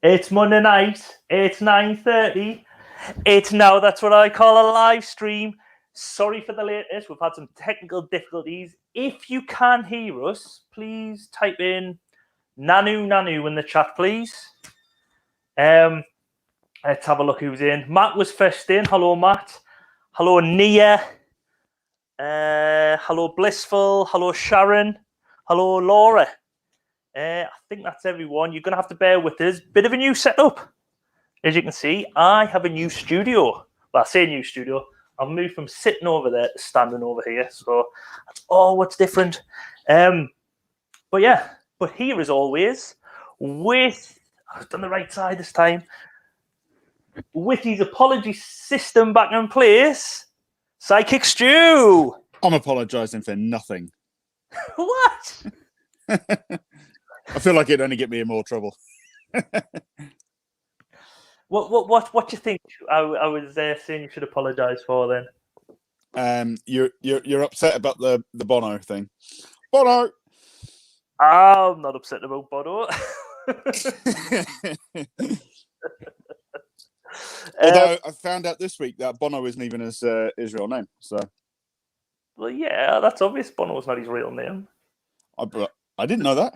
It's Monday night. It's 9:30. It's now. That's what I call a live stream. Sorry for the latest. We've had some technical difficulties. If you can hear us, please type in Nanu in the chat, please. Let's have a look who's in. Matt was first in. Hello, Matt. Hello, Nia. Hello, Blissful. Hello, Sharon. Hello, Laura. I think that's everyone. You're going to have to bear with us. Bit of a new setup. As you can see, I have a new studio. Well, I say new studio. I've moved from sitting over there to standing over here. So that's all what's different. But yeah, but here as always, I've done the right side this time. With his apology system back in place, Psychic Stew. I'm apologising for nothing. What? I feel like it'd only get me in more trouble. What do you think? I was saying you should apologise for then. You're upset about the Bono thing. Bono. I'm not upset about Bono. Although I found out this week that Bono isn't even his real name. So. Well, yeah, that's obvious. Bono's not his real name. I didn't know that.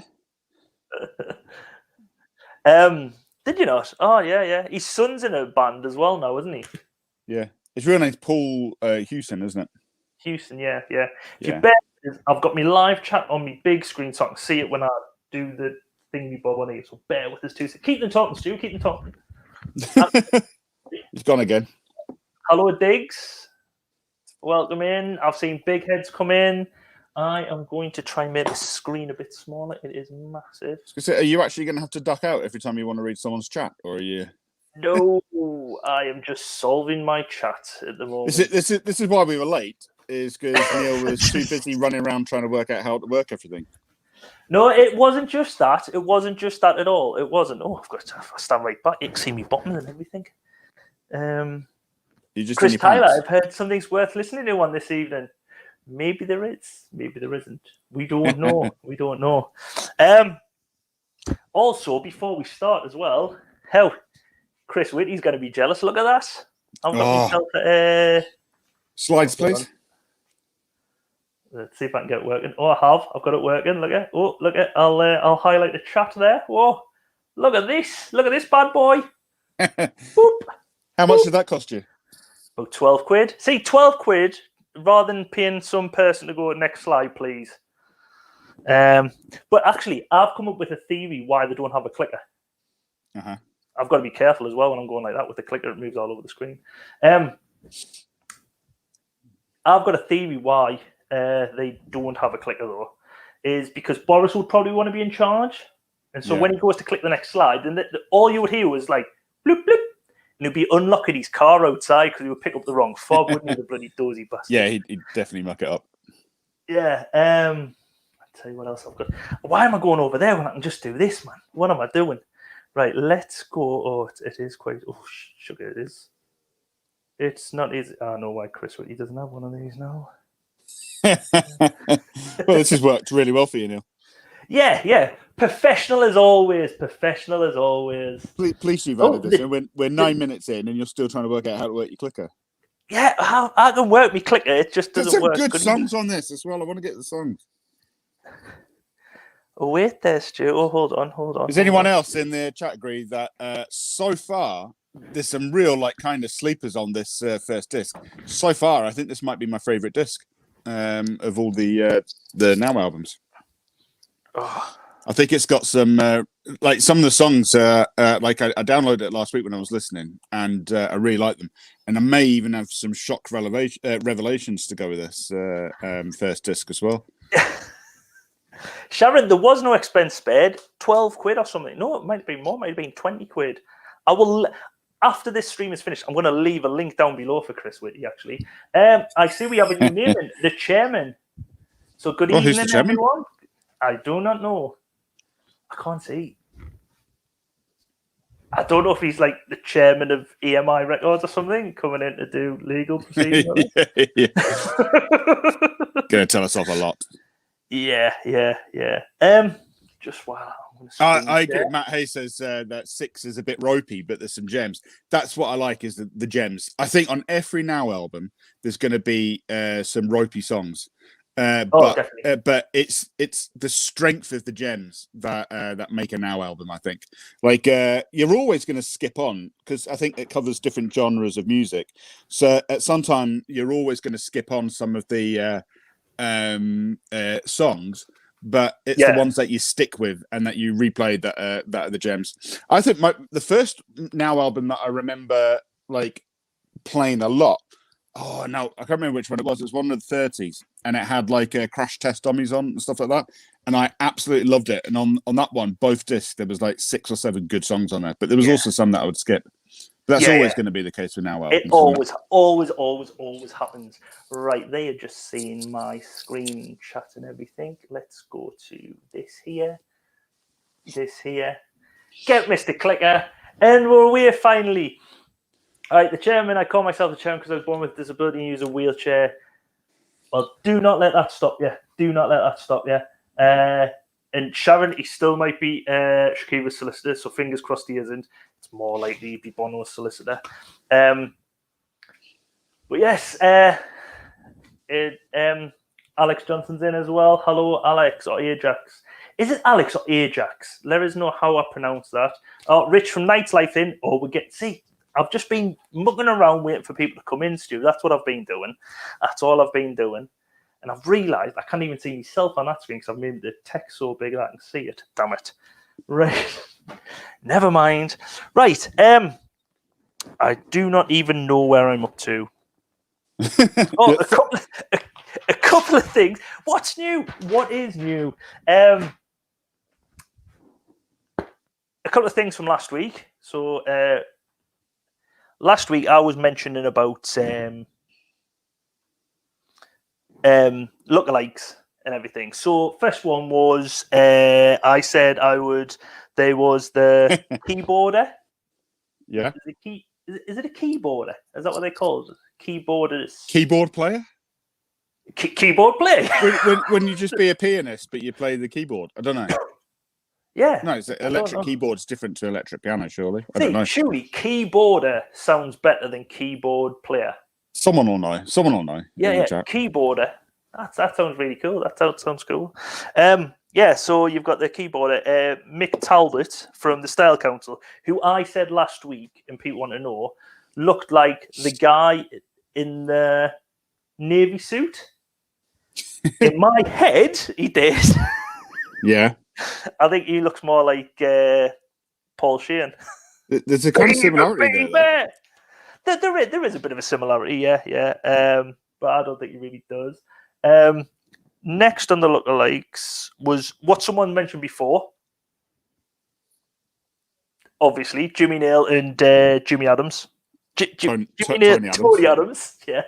Did you not? Oh, yeah. His son's in a band as well now, isn't he? Yeah. His real name's Paul Hewson, isn't it? Hewson, yeah. If you bet, I've got my live chat on my big screen so I can see it when I do the thingy bob on it. So bear with us too. So keep them talking, Stu. Keep them talking. He's gone again. Hello, Diggs. Welcome in. I've seen big heads come in. I am going to try and make the screen a bit smaller. It is massive. So are you actually going to have to duck out every time you want to read someone's chat, or are you? No, I am just solving my chat at the moment. This is why we were late. Is because Neil was too busy running around trying to work out how to work everything. No, it wasn't just that. It wasn't just that at all. It wasn't. Oh, I've got to stand right back. You can see me buttons and everything. You just Chris Tyler, I've heard something's worth listening to on this evening. Maybe there is. Maybe there isn't. We don't know. We don't know. Also, before we start as well, Chris Whitty's going to be jealous. Look at that. I've got myself slides, please. Let's see if I can get it working. Oh, I've got it working. Look at. Oh, look at. I'll highlight the chat there. Whoa! Look at this. Look at this bad boy. Boop. How much did that cost you? About 12 quid. See, 12 quid rather than paying some person to go next slide, please. But actually, I've come up with a theory why they don't have a clicker. Uh-huh. I've got to be careful as well when I'm going like that with the clicker. It moves all over the screen. I've got a theory why they don't have a clicker, though, is because Boris would probably want to be in charge. And so when he goes to click the next slide, then all you would hear was like, bloop, bloop. And he'd be unlocking his car outside because he would pick up the wrong fob, wouldn't he, the bloody dozy bastard? Yeah, he'd definitely muck it up. Yeah. I'll tell you what else I've got. Why am I going over there when I can just do this, man? What am I doing? Right, let's go. Oh, it is quite... Oh, sugar, it is. It's not easy. I know why Chris Whitty doesn't have one of these now. Well, this has worked really well for you, Neil. Yeah. Professional as always. Please you've added this. We're 9 minutes in and you're still trying to work out how to work your clicker. Yeah, I can work my clicker. It just doesn't work. There's some good songs on this as well. I want to get the songs. Oh, wait there, Stu. Oh, hold on. Does anyone else in the chat agree that so far there's some real kind of sleepers on this first disc? So far, I think this might be my favourite disc of all the Now albums. Oh. I think it's got some some of the songs. I downloaded it last week when I was listening, and I really like them. And I may even have some shock revelations to go with this first disc as well. Sharon, there was no expense spared. 12 quid or something. No, it might have been more. It might have been 20 quid. I will. After this stream is finished, I'm going to leave a link down below for Chris Whitty. Actually, I see we have a new name, the chairman. So good evening, everyone. I do not know. I can't see. I don't know if he's like the chairman of EMI Records or something, coming in to do legal proceedings. Going to tell us off a lot. Yeah. Just while I'm I agree. Matt Hayes says that 6 is a bit ropey, but there's some gems. That's what I like, is the gems. I think on every Now album, there's going to be some ropey songs. But it's the strength of the gems that make a Now album. I think, like, you're always going to skip on because I think it covers different genres of music. So at some time, you're always going to skip on some of the songs, but it's the ones that you stick with and that you replay that are the gems. I think the first Now album that I remember like playing a lot. Oh no, I can't remember which one it was. It was one of the 30s, and it had like Crash Test Dummies on and stuff like that. And I absolutely loved it. And on that one, both discs, there was like 6 or 7 good songs on there. But there was also some that I would skip. But that's always going to be the case with Now albums. It always happens. Right, they are just seeing my screen chat and everything. Let's go to this here. Get Mr. Clicker, and we're away finally. All right, the chairman. I call myself the chairman because I was born with a disability and use a wheelchair. Well, do not let that stop you. And Sharon, he still might be Shakiva's solicitor, so fingers crossed he isn't. It's more likely he'd be Bono's solicitor. But yes, Alex Johnson's in as well. Hello, Alex, or Ajax. Is it Alex or Ajax? Let us know how I pronounce that. Oh, Rich from Night's Life in. Oh, we get see. I've just been mucking around waiting for people to come in, Stu. That's what I've been doing. That's all I've been doing. And I've realised I can't even see myself on that screen because I've made the text so big that I can see it. Damn it. Right. Never mind. Right. I do not even know where I'm up to. Oh, a couple of things. What's new? What is new? A couple of things from last week. So last week I was mentioning about lookalikes and everything. So first one was I said there was the keyboarder. Yeah. Is it a keyboarder? Is that what they call it? Keyboarders. Keyboard player? Keyboard player. when you just be a pianist but you play the keyboard. I don't know. Yeah. No, electric keyboard's different to electric piano, surely. I don't know. Surely keyboarder sounds better than keyboard player. Someone will know. Yeah. Keyboarder. That sounds really cool. That sounds cool. So you've got the keyboarder, Mick Talbot from the Style Council, who I said last week, and people want to know, looked like the guy in the Navy suit. In my head, he did. Yeah. I think he looks more like Paul Sheehan. There's a kind of similarity there. There is a bit of a similarity, yeah. But I don't think he really does. Next on the lookalikes was what someone mentioned before. Obviously, Jimmy Nail and Jimmy Adams. Jimmy Nail, Tony Adams. Yeah.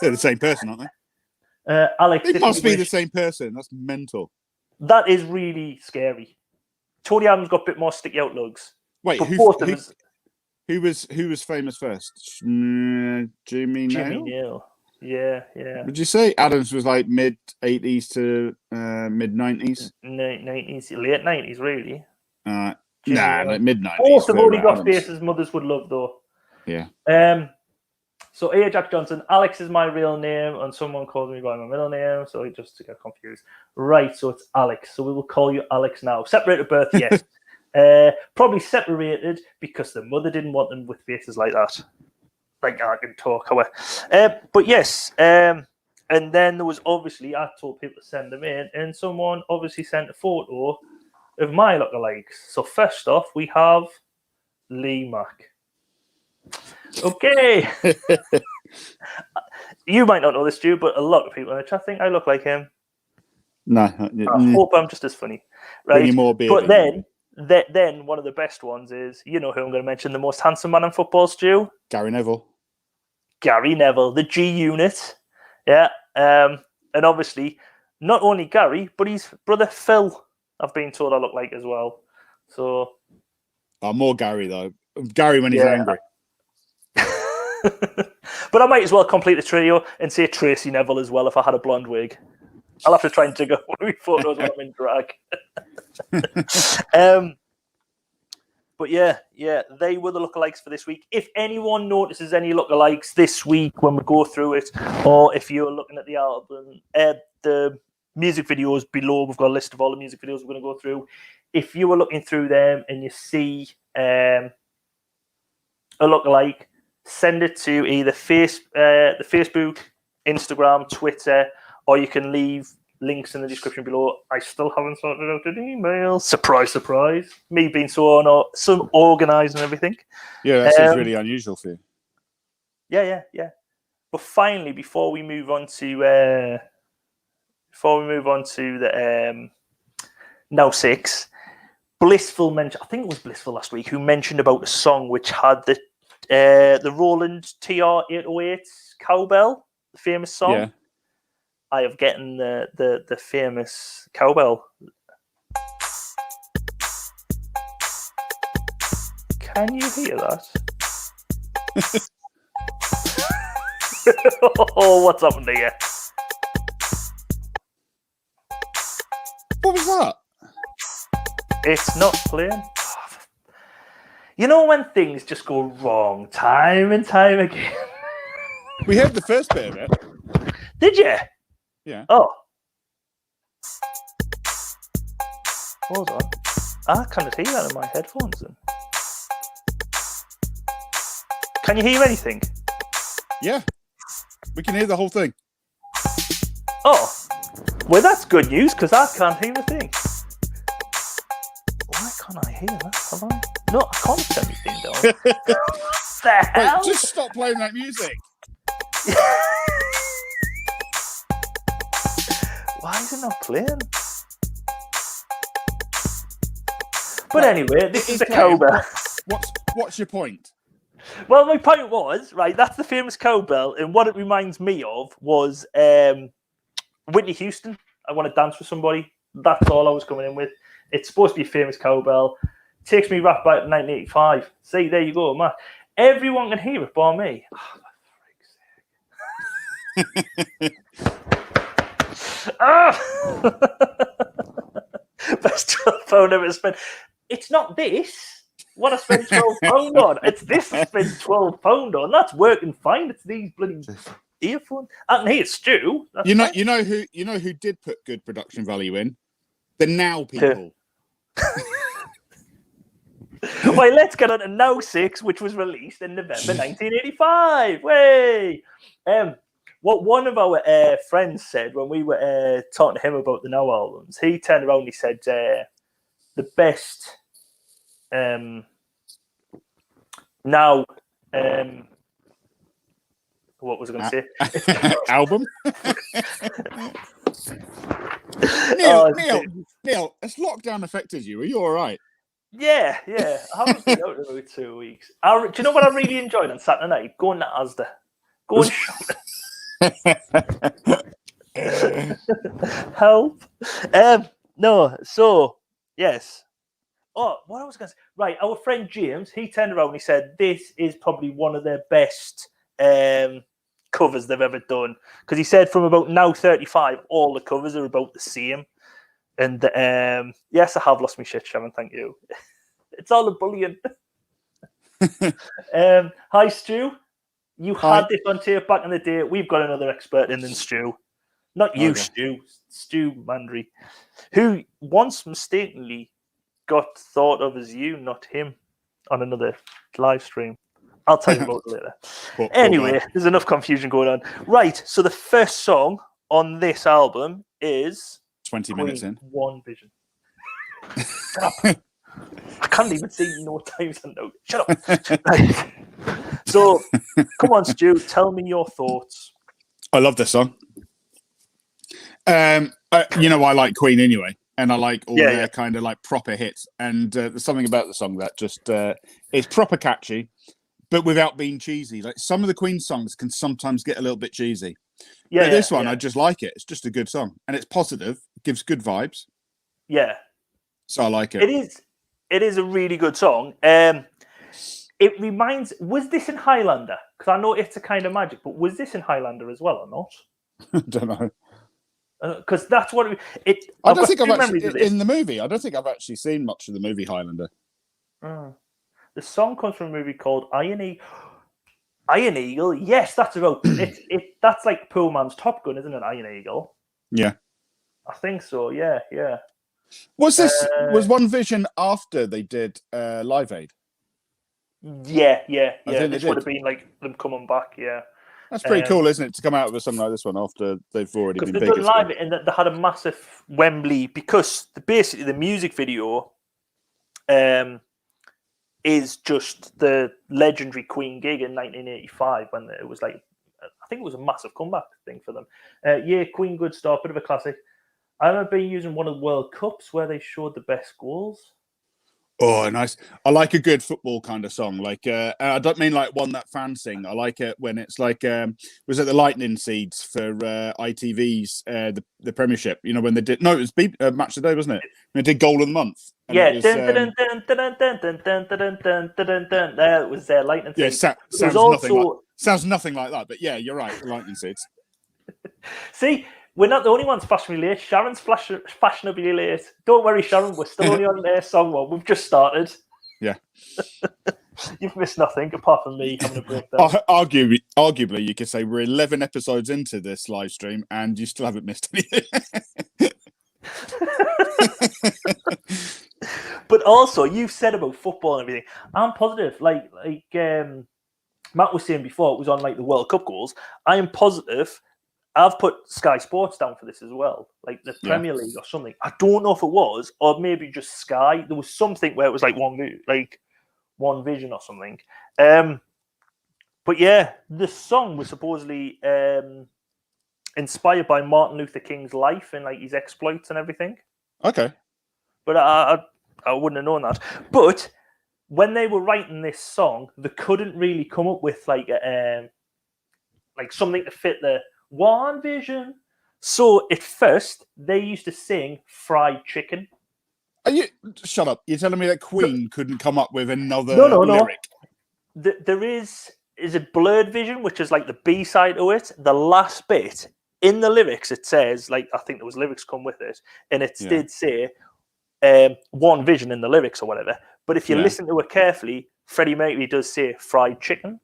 They're the same person, aren't they? Alex, they must be the same person. That's mental. That is really scary. Tony Adams got a bit more sticky out lugs. Wait, who was famous first? Jimmy Nail? Yeah. Would you say Adams was like mid 80s to mid 90s? 90s, late 90s, really. Like mid 90s. Both have only got faces mothers would love, though. Yeah. So Ajax Johnson, Alex is my real name, and someone calls me by my middle name, so just to get confused. Right, so it's Alex. So we will call you Alex now. Separated birth, yes. Probably separated because the mother didn't want them with faces like that. Like I can talk away. But yes, and then there was obviously, I told people to send them in, and someone obviously sent a photo of my lookalikes. So first off, we have Lee Mack. Okay. You might not know this, Stu, but a lot of people in the chat think I look like him. No. I hope I'm just as funny. Right? But then one of the best ones is, you know who I'm going to mention, the most handsome man in football, Stu? Gary Neville, the G Unit. Yeah. And obviously, not only Gary, but his brother Phil, I've been told I look like as well. So. More Gary, though. Gary when he's angry. But I might as well complete the trio and say Tracy Neville as well if I had a blonde wig. I'll have to try and dig up one of my photos when I'm in drag. But yeah, they were the lookalikes for this week. If anyone notices any lookalikes this week when we go through it, or if you're looking at the album, the music videos below, we've got a list of all the music videos we're going to go through. If you were looking through them and you see a lookalike, send it to either the Facebook, Instagram, Twitter, or you can leave links in the description below. I still haven't sorted out an email. Surprise, surprise. Me being so organised and everything. Yeah, that seems really unusual for you. Yeah. But finally, before we move on to the Now 6, Blissful mentioned, I think it was Blissful last week, who mentioned about a song which had the Roland TR-808 cowbell, the famous song. Yeah. I have gotten the famous cowbell. Can you hear that? Oh, what's happened here? What was that? It's not playing. You know when things just go wrong time and time again? We heard the first bit of it. Did you? Yeah. Oh. Hold on. I can't hear that in my headphones then. Can you hear anything? Yeah. We can hear the whole thing. Oh. Well, that's good news because I can't hear a thing. Why can't I hear that? Have I? No, I can't turn anything down. The hell? Wait, just stop playing that music. Why is it not playing? But anyway, this is the cowbell. What's your point? Well, my point was, right, that's the famous cowbell, and what it reminds me of was Whitney Houston. I want to dance with somebody. That's all I was coming in with. It's supposed to be a famous cowbell. Takes me right back to 1985. See, there you go, man. Everyone can hear it bar me. Oh, Best £12 ever spent. It's not this. What I spent £12 on. It's this I spent £12 on. That's working fine. It's these bloody earphones. I can hear Stu. You know who did put good production value in? The Now people. Well, let's get on to Now 6, which was released in November 1985. Way. What one of our friends said when we were talking to him about the Now albums, he turned around and he said the best Now what was I going to say? Album? Neil, has lockdown affected you? Are you all right? Yeah. I haven't been out in about 2 weeks. Do you know what I really enjoyed on Saturday night? Going to Asda. Going shopping. Help. No, so yes. Oh, what I was going to say. Right, our friend James, he turned around and he said this is probably one of their best covers they've ever done. Because he said from about Now 35, all the covers are about the same. And yes, I have lost my shit, Sharon, thank you. It's all a bullying. Hi, Stu. You had this on tape back in the day. We've got another expert in than Stu. Not you, okay. Stu Mandry, who once mistakenly got thought of as you, not him, on another live stream. I'll tell you about it later. Anyway, there's enough confusion going on. Right, so the first song on this album is 20 minutes in. One Vision. I can't even see no times on note. Shut up. Right. So, come on, Stu, tell me your thoughts. I love this song. I like Queen anyway, and I like all their kind of like proper hits. And there's something about the song that just is proper catchy, but without being cheesy. Like some of the Queen songs can sometimes get a little bit cheesy. But this one, I just like it. It's just a good song, and it's positive. Gives good vibes. Yeah. So I like it. It is a really good song. It reminds. Was this in Highlander? Because I know It's a Kind of Magic, but was this in Highlander as well or not? I don't know. Because that's what it. I I've don't got think two I've memories of actually this. in the movie. I don't think I've actually seen much of the movie Highlander. The song comes from a movie called Iron Eagle. Iron Eagle, yes, that's about it. That's like Poor Man's Top Gun, isn't it? Iron Eagle. Yeah. I think so. Yeah. Was this was One Vision after they did Live Aid? Yeah. I think This they would did. have been like them coming back. Yeah. That's pretty cool, isn't it? To come out with something like this one after they've already been Because big. they've done live and they had a massive Wembley because basically the music video is just the legendary Queen gig in 1985 when it was like, I think it was a massive comeback thing for them. Yeah, Queen Good Start, bit of a classic. I remember using one of the World Cups where they showed the best goals. Oh, nice. I like a good football kind of song. Like, I don't mean like one that fans sing. I like it when it's like, was it the Lightning Seeds for ITV's the Premiership? You know, when they did, no, it was Match of the Day, wasn't it? When they did Goal of the Month. Yeah, there it was their Lightning yeah, Seeds. Sounds nothing like that, but yeah, you're right. The Lightning Seeds. See, we're not the only ones fashionably late. Sharon's fashionably late. Don't worry, Sharon. We're still only on their song one. We've just started. Yeah. You've missed nothing apart from me having a breakdown. Arguably, you could say we're 11 episodes into this live stream and you still haven't missed anything. But also, you've said about football and everything. I'm positive. Like Matt was saying before, it was on like the World Cup goals. I am positive. I've put Sky Sports down for this as well, like the Premier League or something. I don't know if it was, or maybe just Sky. There was something where it was like One Vision or something. But yeah, the song was supposedly inspired by Martin Luther King's life and like his exploits and everything. Okay. But I wouldn't have known that. But when they were writing this song, they couldn't really come up with like something to fit the One Vision. So at first, they used to sing fried chicken. Shut up. You're telling me that Queen couldn't come up with another lyric? There is it Blurred Vision, which is like the B-side to it. The last bit, in the lyrics, it says, like, I think there was lyrics come with it, and it did say One Vision in the lyrics or whatever. But if you listen to it carefully, Freddie Mercury does say fried chicken.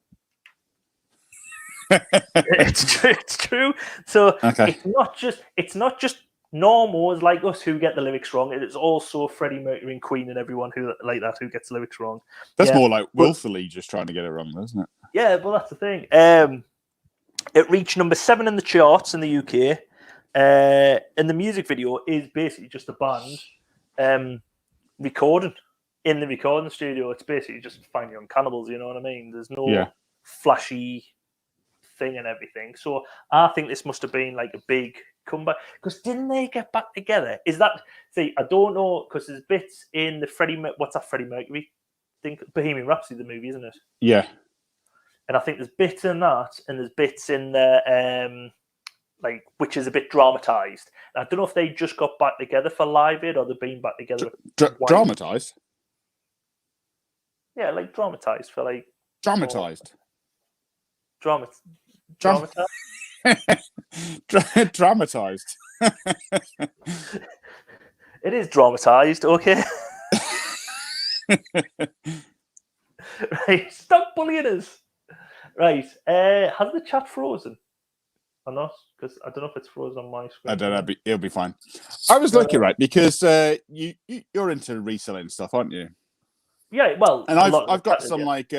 It's true. So it's not just normals like us who get the lyrics wrong. It is also Freddie Mercury and Queen and everyone who like that who gets the lyrics wrong. That's more like willfully just trying to get it wrong, isn't it? Yeah, well, that's the thing. It reached number 7 in the charts in the UK. And the music video is basically just a band recording in the recording studio. It's basically just Finding Young Cannibals, you know what I mean? There's no flashy thing and everything. So I think this must have been like a big comeback. Because didn't they get back together? Is that... See, I don't know, because there's bits in the what's that Freddie Mercury thing? Bohemian Rhapsody, the movie, isn't it? Yeah. And I think there's bits in that, and there's bits in the which is a bit dramatized. And I don't know if they just got back together for Live Aid or they've been back together. Dramatized? Yeah, like dramatized for like. Dramatized. Dramatized. Dramatized. It is dramatized, okay. Right, stop bullying us. Right, has the chat frozen or not? Because I don't know if it's frozen on my screen. I don't know. It'll be fine. I was lucky, right? Because you're into reselling stuff, aren't you? Yeah, well, and I've got some like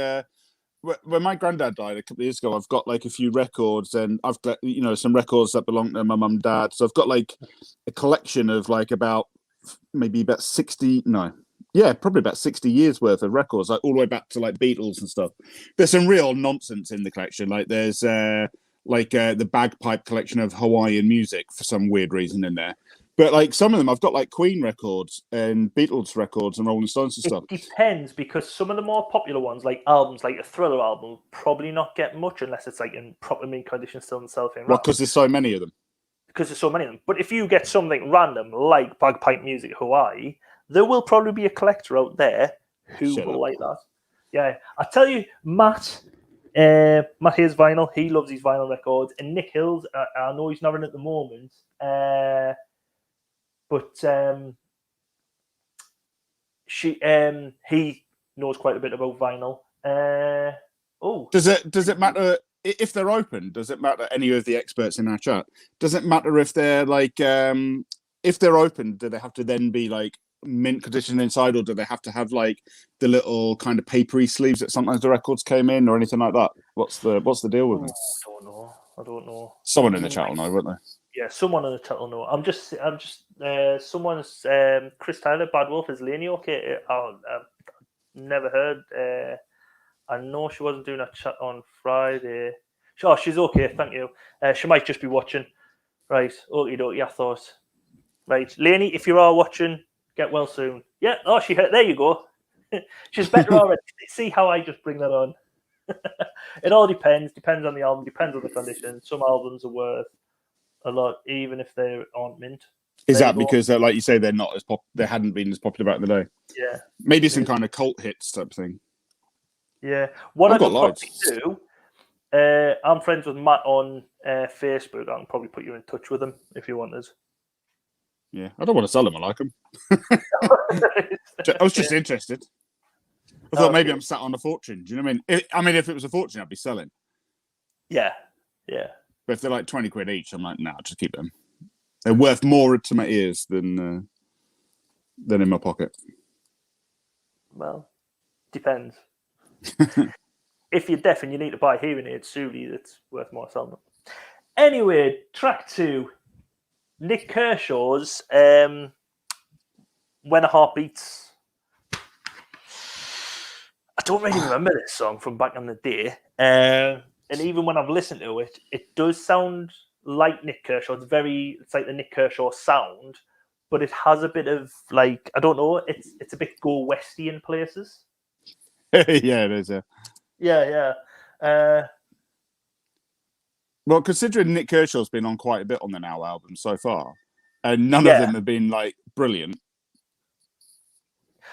when my granddad died a couple of years ago, I've got like a few records, and I've got some records that belong to my mum and dad. So I've got like a collection of like probably about 60 years worth of records, like all the way back to like Beatles and stuff. There's some real nonsense in the collection. Like there's the bagpipe collection of Hawaiian music for some weird reason in there. But like some of them, I've got like Queen records and Beatles records and Rolling Stones and stuff. It depends, because some of the more popular ones, like albums, like a Thriller album, will probably not get much unless it's like in proper mint condition, still in cellophane. Well, because there's so many of them. Because there's so many of them. But if you get something random like bagpipe music Hawaii, there will probably be a collector out there who will like that. Yeah, I tell you, Matt, Matt Hayes vinyl. He loves his vinyl records. And Nick Hills, I know he's not in at the moment, but he knows quite a bit about vinyl. Does it matter if they're open? Does it matter, any of the experts in our chat? Does it matter if they're like if they're open? Do they have to then be like mint condition inside, or do they have to have like the little kind of papery sleeves that sometimes the records came in, or anything like that? What's the deal with them? I don't know. Someone in the chat will know, won't they? Yeah, someone in the chat will know. I'm just. Someone's Chris Tyler, Bad Wolf, is Laney okay? I've never heard. I know she wasn't doing a chat on Friday. Oh, she's okay, thank you. She might just be watching. Right, okie dokie, I thought. Right, Laney, if you are watching, get well soon. Yeah, oh, she hurt. There you go. She's better already. See how I just bring that on. It all depends. Depends on the album. Depends on the condition. Some albums are worth a lot, even if they aren't mint. Is that because, like you say, they're not as they hadn't been as popular back in the day? Yeah. Maybe some kind of cult hits type thing. Yeah. What I could probably loads. do, I'm friends with Matt on Facebook. I can probably put you in touch with him if you want us. Yeah, I don't want to sell them. I like them. I was just interested. I thought maybe I'm sat on a fortune. Do you know what I mean? If it was a fortune, I'd be selling. Yeah. But if they're like 20 quid each, I'm like, nah, just keep them. They're worth more to my ears than in my pocket. Well, depends. If you're deaf and you need to buy hearing aids, surely it's worth more selling them. Anyway, track 2. Nick Kershaw's When a Heart Beats. I don't really remember this song from back in the day. And even when I've listened to it, it does sound like Nick Kershaw. It's like the Nick Kershaw sound, but it has a bit of like, I don't know, it's a bit go westy in places. Yeah, it is. Yeah. Well, considering Nick Kershaw's been on quite a bit on the Now album so far, and none of them have been like brilliant.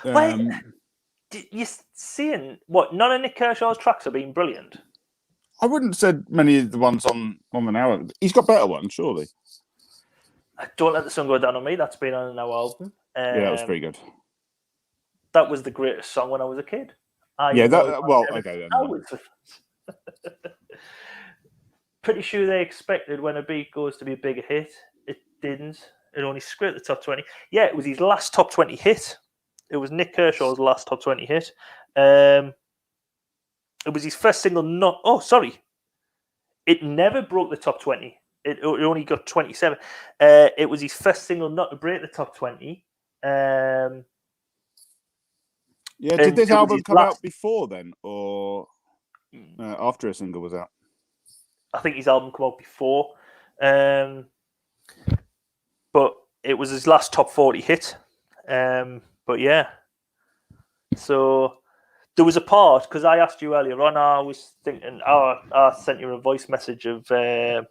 You're seeing what? None of Nick Kershaw's tracks have been brilliant. I wouldn't have said many of the ones on the Now album. He's got better ones, surely. Don't Let the Sun Go Down on Me. That's been on the Now album. Yeah, that was pretty good. That was the greatest song when I was a kid. Pretty sure they expected When a Beat Goes to be a bigger hit. It didn't. It only scraped the top 20. Yeah, it was his last top 20 hit. It was Nick Kershaw's last top 20 hit. It was his first single. It never broke the top 20. It only got 27. It was his first single not to break the top 20. Did this album come out before then, or after a single was out? I think his album came out before. But it was his last top 40 hit. But yeah. So there was a part, because I asked you earlier on, I was thinking, I sent you a voice message of that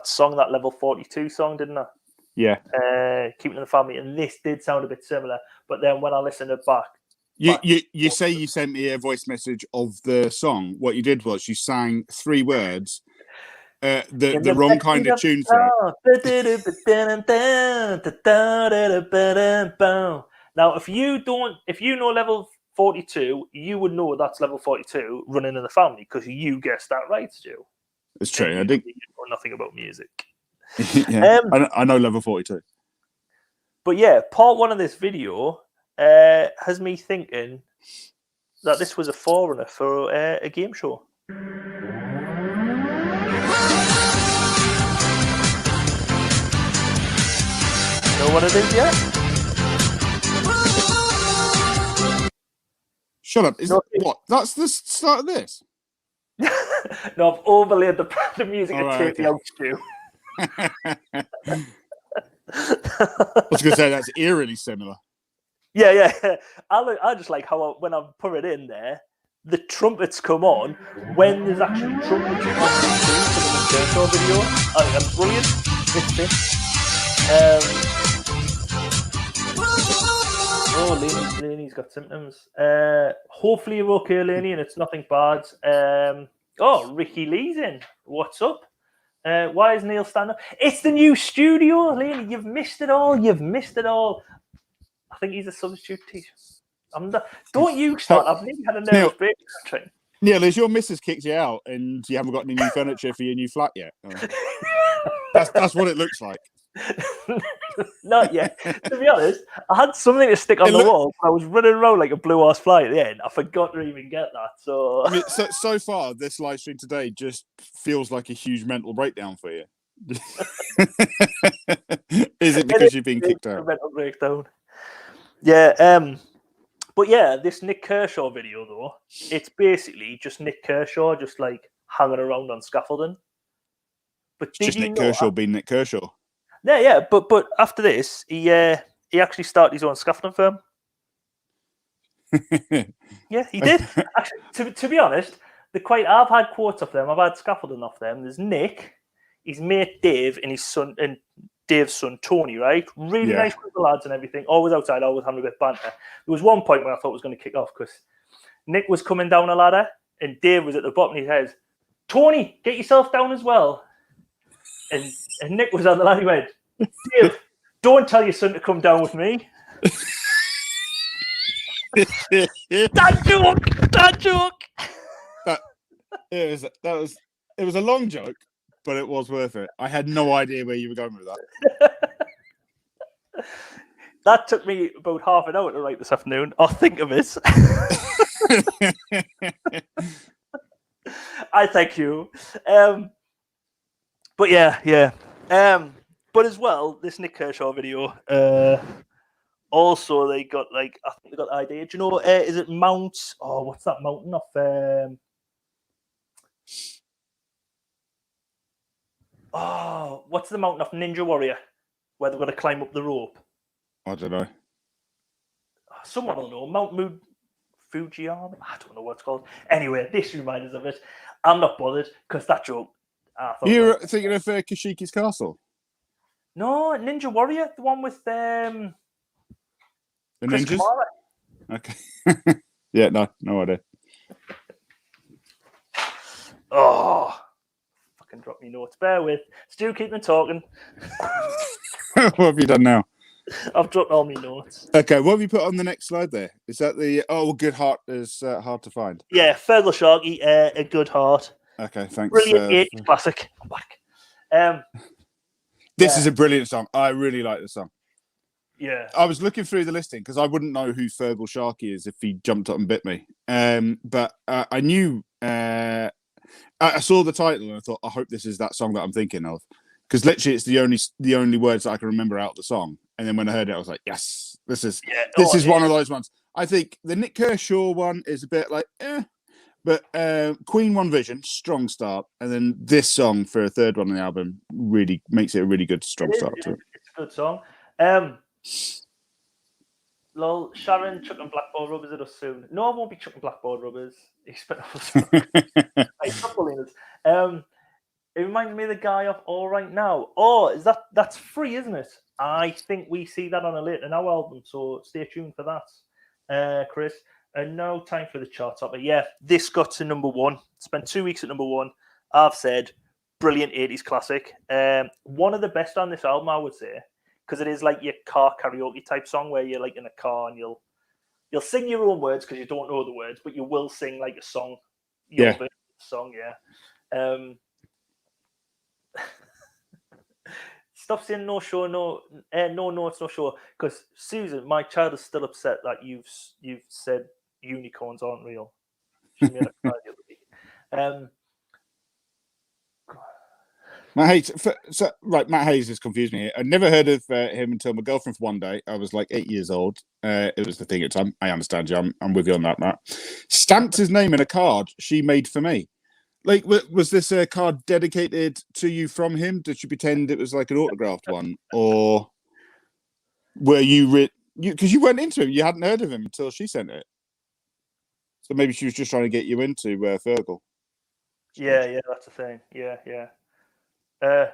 song, that Level 42 song, didn't I? Yeah. Keeping in the Family. And this did sound a bit similar. But then when I listened it back, You say you sent me a voice message of the song. What you did was you sang 3 words, the wrong kind of tune for it. Now, if you know Level 42, you would know that's Level 42 Running in the Family, because you guessed that right, Stu. It's true. I think you know nothing about music. Yeah, I know Level 42. But yeah, part 1 of this video has me thinking that this was a forerunner for a game show. Know what it is yet? Shut up. What? That's the start of this? No, I've overlaid the music and right, taped the out, Stu. I was going to say that's eerily similar. Yeah. I just like how when I put it in there, the trumpets come on when there's actually trumpets on the screen for the Kershaw video. I think that's brilliant. It's this. Oh, Laney's got symptoms. Hopefully you're okay, Laney, and it's nothing bad. Ricky Lee's in. What's up? Why is Neil standing up? It's the new studio, Laney. You've missed it all. I think he's a substitute teacher. Don't you start. I've nearly had a nervous breakdown. Neil, has your missus kicked you out and you haven't got any new furniture for your new flat yet? That's what it looks like. Not yet. To be honest, I had something to stick on the wall. I was running around like a blue ass fly at the end. I forgot to even get that. So, I mean, so far, this live stream today just feels like a huge mental breakdown for you. Is it because you've been kicked out? A mental breakdown. Yeah. But yeah, this Nick Kershaw video though, it's basically just Nick Kershaw just like hanging around on scaffolding. But just Nick Kershaw being Nick Kershaw. Yeah. But after this, he actually started his own scaffolding firm. Yeah, he did. Actually, to be honest, I've had quotes off them. I've had scaffolding off them. There's Nick, his mate Dave, and his son, and Dave's son Tony. Right, really nice group of lads and everything. Always outside, always having a bit of banter. There was one point where I thought it was going to kick off because Nick was coming down a ladder and Dave was at the bottom. He says, "Tony, get yourself down as well." And Nick was on the ladder. He went, "Dave, don't tell your son to come down with me." That joke. It was a long joke, but it was worth it. I had no idea where you were going with that. That took me about half an hour to write this afternoon. I'll think of it. I thank you. But yeah. But as well, this Nick Kershaw video. Also, they got I think they got the idea. Do you know? Is it Mount? Oh, what's that mountain off? What's the mountain off Ninja Warrior where they've got to climb up the rope? I don't know. Someone will know. Mount Fujiyama? I don't know what it's called. Anyway, this reminds us of it. I'm not bothered because that joke. You're thinking of Kashiki's Castle? No, Ninja Warrior, the one with the Chris ninjas. Kamara. Okay. Yeah, no idea. Oh, fucking drop me notes. Bear with. Stu, keep them talking. What have you done now? I've dropped all my notes. Okay, what have you put on the next slide there? Is that the Good Heart is hard to find? Yeah, Fergal Sharky, A Good Heart. Okay, thanks. Brilliant 80s classic. I'm back. This is a brilliant song. I really like this song. Yeah. I was looking through the listing because I wouldn't know who Fergal Sharky is if he jumped up and bit me. But I knew. I saw the title and I thought, I hope this is that song that I'm thinking of, because literally it's the only words that I can remember out of the song. And then when I heard it, I was like, yes, this is one of those ones. I think the Nick Kershaw one is a bit like, but Queen One Vision, strong start, and then this song for a third one on the album really makes it a really good strong start to it. It's a good song. Lol, Sharon chucking blackboard rubbers at us soon. No, I won't be chucking blackboard rubbers. It reminds me of the guy off All Right Now. Oh, that's free, isn't it? I think we see that on a Later Now album, so stay tuned for that, Chris. And no time for the chart topper. Yeah, this got to number one. Spent 2 weeks at number one. I've said brilliant 80s classic. One of the best on this album, I would say, because it is like your car karaoke type song where you're like in a car and you'll sing your own words because you don't know the words, but you will sing like a song. Your version of the song, yeah. Stop saying no show, no, it's no show. Because Susan, my child is still upset that you've said unicorns aren't real. She made a cry the other week. Matt Hayes has confused me here. I'd never heard of him until my girlfriend for one day. I was like 8 years old. It was the thing at the time. I understand you. I'm with you on that, Matt. Stamped his name in a card she made for me. Like, was this a card dedicated to you from him? Did she pretend it was like an autographed one? Or were you... Because you went into him. You hadn't heard of him until she sent it. So maybe she was just trying to get you into Fergal. Yeah, that's the thing. Yeah.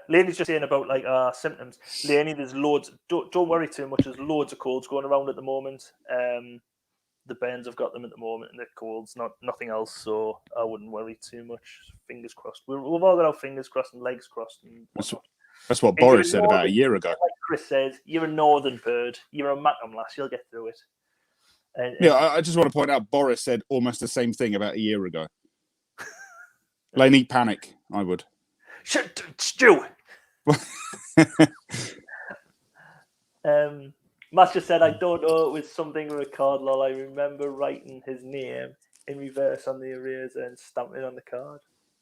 Laney's just saying about like symptoms. Laney, there's loads. Don't worry too much. There's loads of colds going around at the moment. The Bairns have got them at the moment, and the colds, nothing else. So I wouldn't worry too much. Fingers crossed. We've all got our fingers crossed and legs crossed. And that's what Boris said about a year ago. Like Chris says, you're a northern bird. You're a Macam lass. You'll get through it. Yeah, I just want to point out Boris said almost the same thing about a year ago. Laney, panic. I would. Stu. Matt just said, I don't know, it was something Ricard lol. I remember writing his name in reverse on the eraser and stamping it on the card.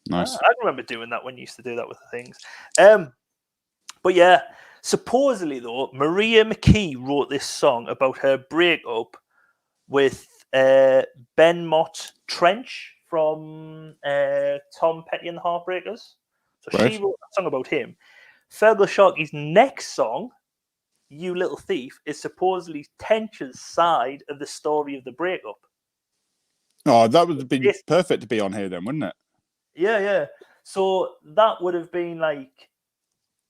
Nice. I remember doing that when you used to do that with the things. But yeah, supposedly though, Maria McKee wrote this song about her breakup with Ben Mott Trench from Tom Petty and the Heartbreakers. So right. She wrote a song about him. Fergal Sharkey's next song, You Little Thief, is supposedly Tench's side of the story of the breakup. Oh, that would have been perfect to be on here then, wouldn't it? Yeah. So that would have been like...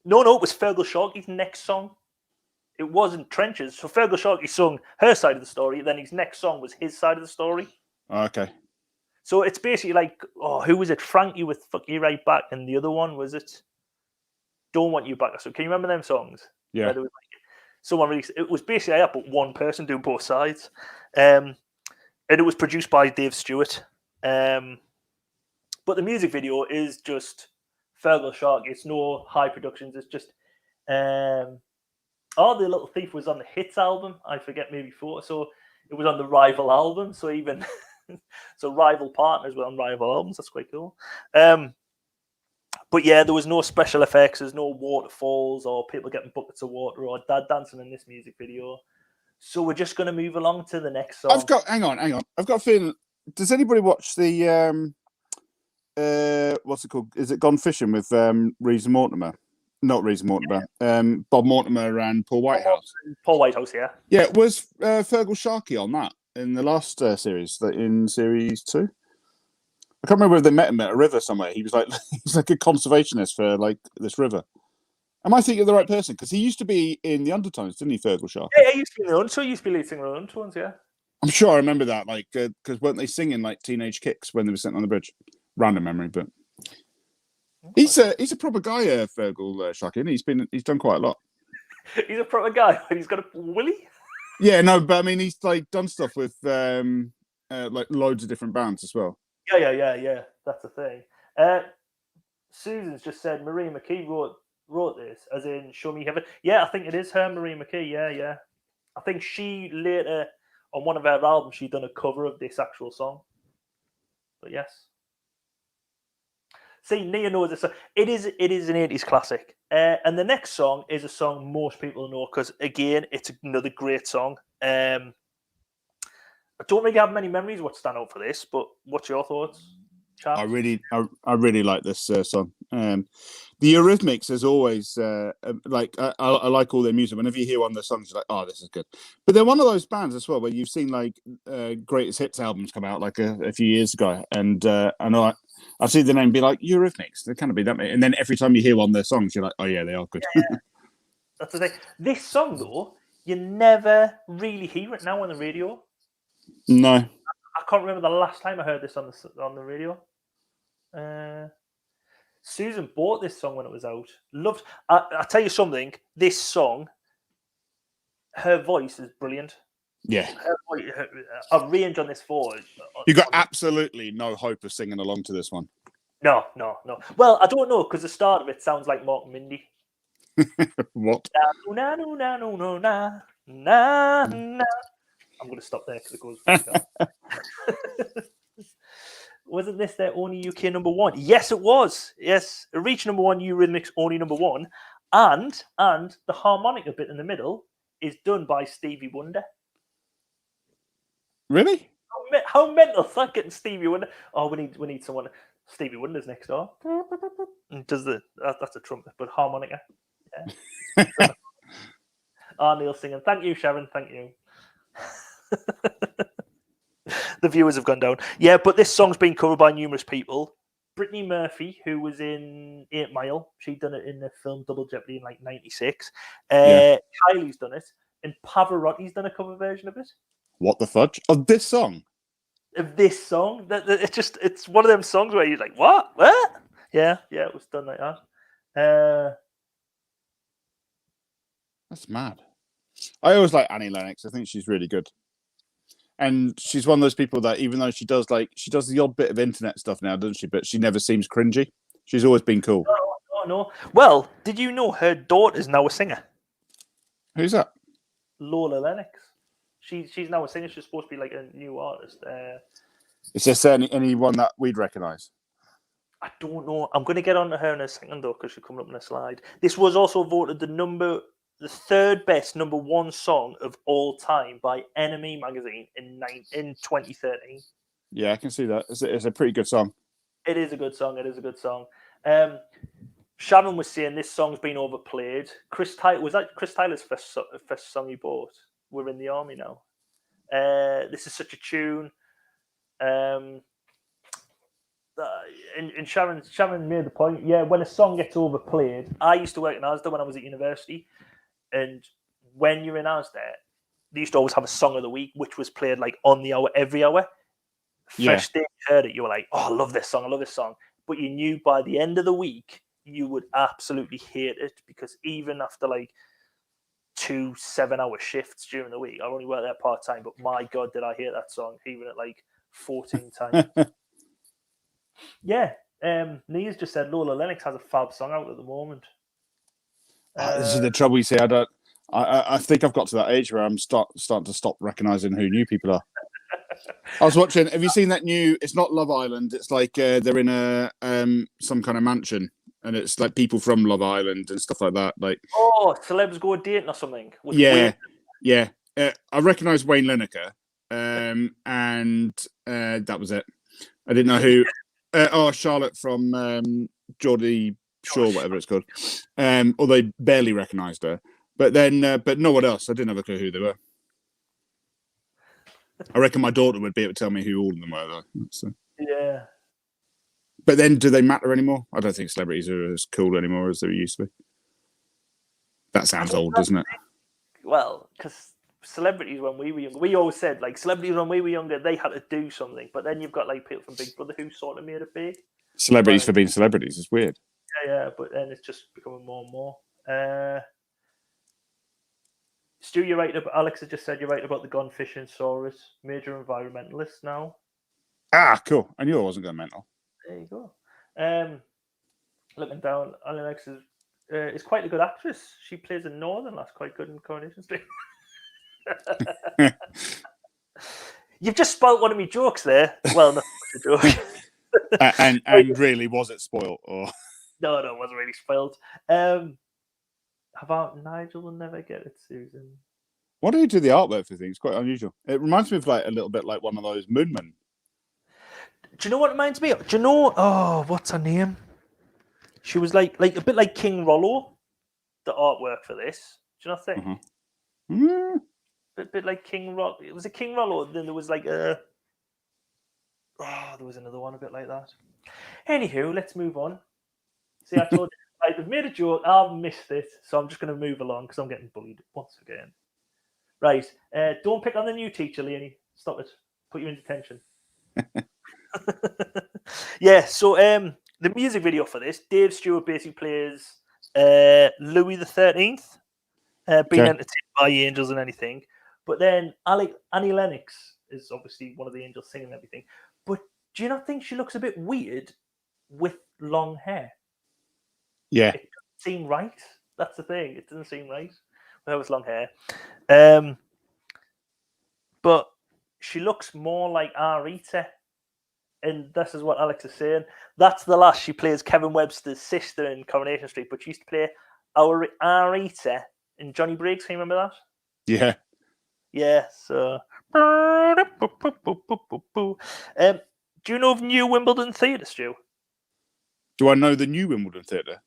No, it was Fergal Sharkey's next song. It wasn't Trench's. So Fergal Sharkey sung her side of the story, then his next song was his side of the story. Oh, okay. So it's basically like, who was it? Frankie with Fuck You Right Back, and the other one, was it Don't Want You Back? So can you remember them songs? Yeah. There was like, someone released, it was basically I put one person doing both sides. And it was produced by Dave Stewart. But the music video is just Fergal Sharkey. It's no high productions. It's just The Little Thief was on the Hits album. I forget, maybe 4. So it was on the Rival album. So even so Rival partners were on Rival albums. That's quite cool. But yeah, there was no special effects. There's no waterfalls or people getting buckets of water or dad dancing in this music video. So we're just going to move along to the next song. Hang on. I've got a feeling. Does anybody watch the what's it called? Is it Gone Fishing with Rees Mortimer? Not Rees Mortimer. Bob Mortimer and Paul Whitehouse. Paul Whitehouse, yeah. Yeah, was Fergal Sharkey on that in the last series? In series 2? I can't remember if they met him at a river somewhere. He was like he's like a conservationist for like this river. Am I thinking of the right person? Because he used to be in the Undertones, didn't he, Fergal Sharkey? Yeah, he used to be in the Undertones. He used to be lead singer of the Undertones, yeah. I'm sure I remember that, like, because weren't they singing like Teenage Kicks when they were sitting on the bridge? Random memory, but he's a proper guy, Fergal Sharkey. Isn't he? He's done quite a lot. He's a proper guy, but he's got a willy. Yeah, no, but I mean, he's like done stuff with like loads of different bands as well. Yeah. That's the thing. Susan's just said Maria McKee wrote this, as in Show Me Heaven. Yeah, I think it is her, Maria McKee. Yeah. I think she later on one of her albums she done a cover of this actual song. But yes. See, Nia knows this. It is an 80s classic. And the next song is a song most people know because, again, it's another great song. I don't really have many memories of what stand out for this, but what's your thoughts, Charles? I really like this song. The Eurythmics is always like I like all their music. Whenever you hear one of their songs, you're like, oh, this is good. But they're one of those bands as well where you've seen like greatest hits albums come out like a few years ago, and I know I've seen the name be like Eurythmics. They kind of be that many, and then every time you hear one of their songs, you're like, oh yeah, they are good. Yeah. That's the thing. This song though, you never really hear it now on the radio. No, I can't remember the last time I heard this on the radio. Susan bought this song when it was out. Loved. I tell you something. This song, her voice is brilliant. Yeah, her range on this voice. You got absolutely no hope of singing along to this one. No. Well, I don't know because the start of it sounds like Mark and Mindy. What? Na. I'm going to stop there because it goes. Wasn't this their only UK number one? Yes, it was. Yes, it reached number one. Eurythmics only number one, and the harmonica bit in the middle is done by Stevie Wonder. Really? How mental is that? Getting Stevie Wonder. Oh, we need someone. Stevie Wonder's next door. And does that's a trumpet, but harmonica. Yeah. Neil singing. Thank you, Sharon. Thank you. The viewers have gone down. Yeah, but this song's been covered by numerous people. Brittany Murphy, who was in 8 Mile, she'd done it in the film Double Jeopardy in like '96. Yeah. Kylie's done it, and Pavarotti's done a cover version of it. What the fudge? Of this song? Of this song, it's one of them songs where you're like, what? Yeah, it was done like that. That's mad. I always like Annie Lennox. I think she's really good. And she's one of those people that, even though she does the odd bit of internet stuff now, doesn't she? But she never seems cringy. She's always been cool. No. Well, did you know her daughter's now a singer? Who's that? Lola Lennox. She's now a singer. She's supposed to be like a new artist. Is there anyone that we'd recognise? I don't know. I'm going to get on to her in a second though, because she's coming up in a slide. This was also voted the third best #1 song of all time by NME magazine in 2013. Yeah, I can see that. It's a pretty good song. It is a good song. Sharon was saying this song's been overplayed. Was that Chris Tyler's first song he bought? We're in the army now. This is such a tune. And Sharon made the point. Yeah, when a song gets overplayed, I used to work in Asda when I was at university, and when you're in Asda, they used to always have a song of the week, which was played like on the hour, every hour. First day you heard it, you were like, "Oh, I love this song," but you knew by the end of the week you would absolutely hate it, because even after like 2 7-hour shifts during the week, I only worked there part-time, but my God, did I hear that song even at like 14 times. Yeah. Nia's just said Lola Lennox has a fab song out at the moment. This is the trouble, you see. I think I've got to that age where I'm starting to stop recognising who new people are. I was watching. Have you seen that new? It's not Love Island. It's like they're in a some kind of mansion, and it's like people from Love Island and stuff like that. Like, celebs go dating or something. Yeah. I recognise Wayne Lineker, and that was it. I didn't know who. Charlotte from Geordie Shore, whatever it's called. Although they barely recognised her, but no one else. I didn't have a clue who they were. I reckon my daughter would be able to tell me who all of them were, though. So. Yeah. But then, do they matter anymore? I don't think celebrities are as cool anymore as they used to be. That sounds old, doesn't it? Well, because celebrities when we were younger, we always said like celebrities when we were younger, they had to do something. But then you've got like people from Big Brother who sort of made it big. Celebrities for being celebrities is weird. Yeah, but then it's just becoming more and more. Stu, you're right. Alex has just said you're right about the gone fishing saurus. Major environmentalist now. Ah, cool. I knew I wasn't going mental. There you go. Looking down, Alex is quite a good actress. She plays in Northern. That's quite good in Coronation Street. You've just spoilt one of my jokes there. Well, not a joke. and really, was it spoiled? Or no, it wasn't really spoiled. How about Nigel will never get it, Susan? Why do you do the artwork for things? It's quite unusual. It reminds me of like a little bit like one of those Moonmen. Do you know what it reminds me of? Do you know? What's her name? She was like a bit like King Rollo, the artwork for this. Do you not think? Mm-hmm. Bit like King Rollo. It was a King Rollo. Then there was like there was another one a bit like that. Anywho, let's move on. See, I told you, I've made a joke. I've missed it, so I'm just going to move along because I'm getting bullied once again. Right. Don't pick on the new teacher, Leonie. Stop it. Put you in detention. Yeah, so the music video for this, Dave Stewart basically plays Louis the 13th, being entertained by angels and anything. But then Annie Lennox is obviously one of the angels singing and everything. But do you not think she looks a bit weird with long hair? Yeah. It doesn't seem right. That's the thing. It doesn't seem right with her with long hair. But she looks more like Arita. And this is what Alex is saying. That's the last. She plays Kevin Webster's sister in Coronation Street, but she used to play our Arita in Johnny Briggs. Can you remember that? Yeah. Yeah. So, do you know of New Wimbledon Theatre, Stu? Do I know the New Wimbledon Theatre?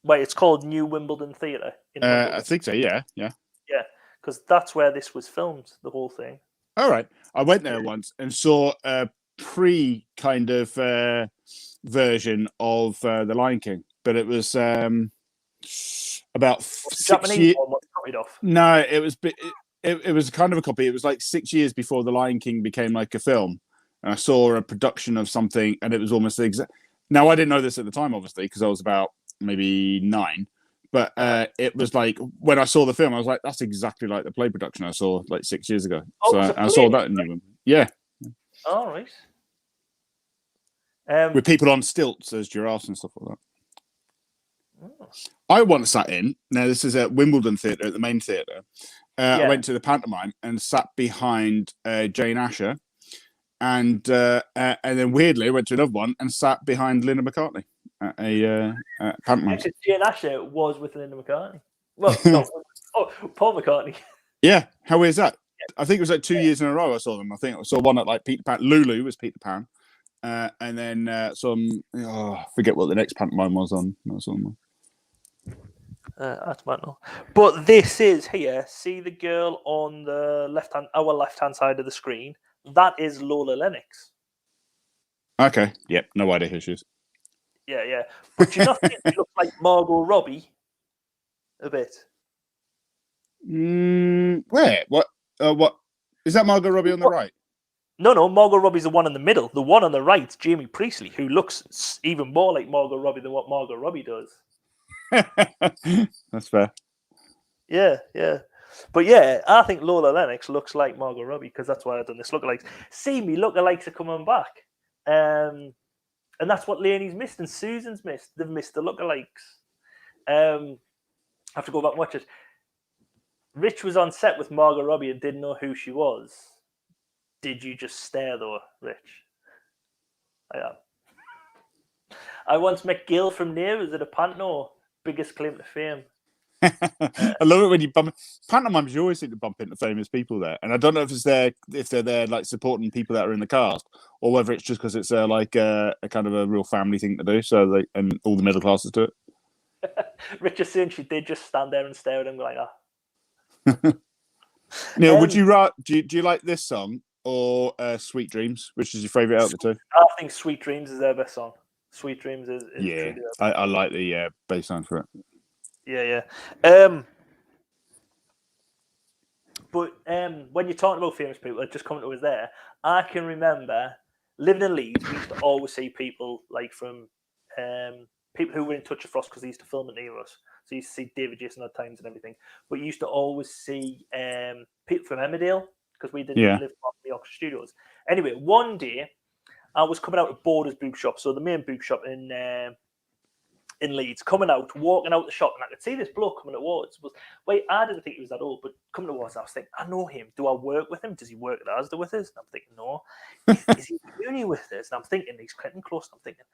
Wait, it's called New Wimbledon Theatre. I think so. Yeah. Because that's where this was filmed. The whole thing. All right. I went there once and saw a pre kind of version of The Lion King, but it was about The 6 Japanese years. one was copied off. No, it was kind of a copy. It was like 6 years before The Lion King became like a film, and I saw a production of something, and it was almost the exact. Now I didn't know this at the time, obviously, because I was about maybe 9. But it was like when I saw the film, I was like, "That's exactly like the play production I saw like 6 years ago." Oh, So it was a I saw play, that in England. Yeah, All right. with people on stilts as giraffes and stuff like that. Oh. I once sat in. Now this is at Wimbledon Theatre, at the main theatre. I Yeah. went to the pantomime and sat behind Jane Asher, and then weirdly I went to another one and sat behind Linda McCartney at a pantomime. Because Jane Asher was with Linda McCartney. Well, no, Paul McCartney. Yeah, how weird is that? I think it was like 2 years in a row I saw them. I think I saw one at like Peter Pan. Lulu was Peter Pan, and then I forget what the next pantomime was on. That was on. That's mental. But this is here. See the girl on the our left-hand side of the screen. That is Lola Lennox. Okay, yep, no idea who she is. Yeah. But you not think she looks like Margot Robbie? A bit. Where? What? What? Is that Margot Robbie on the right? No, Margot Robbie's the one in the middle. The one on the right, Jamie Priestley, who looks even more like Margot Robbie than what Margot Robbie does. That's fair. Yeah. But yeah, I think Lola Lennox looks like Margot Robbie because that's why I've done this lookalikes. See me, lookalikes are coming back. And that's what Leonie's missed and Susan's missed. They've missed the lookalikes. I have to go back and watch it. Rich was on set with Margot Robbie and didn't know who she was. Did you just stare though, Rich? I am. I once met Gil from Neighbours at a panto. Biggest claim to fame. I love it when you bump pantomimes. You always seem to bump into famous people there, and I don't know if they're there like supporting people that are in the cast, or whether it's just because it's like a kind of a real family thing to do. So and all the middle classes do it. Rich is saying she did just stand there and stare at him like that. Neil, would you do you like this song or Sweet Dreams, which is your favourite out of the two? I think Sweet Dreams is their best song. Sweet Dreams is yeah. I like the bass line for it. Yeah. But when you're talking about famous people that just coming to us there, I can remember living in Leeds. We used to always see people like from people who were in touch with Frost because they used to film it near us. So you used to see David Jason at times and everything. But you used to always see people from Emmerdale because we didn't live in the Oxford Studios. Anyway, one day I was coming out of Borders Book Shop, so the main book shop in Leeds, coming out, walking out the shop, and I could see this bloke coming towards. I didn't think he was that old, but coming towards, I was thinking, I know him. Do I work with him? Does he work at Asda with us? And I'm thinking, no. Is he uni with us? And I'm thinking, he's getting close. And I'm thinking,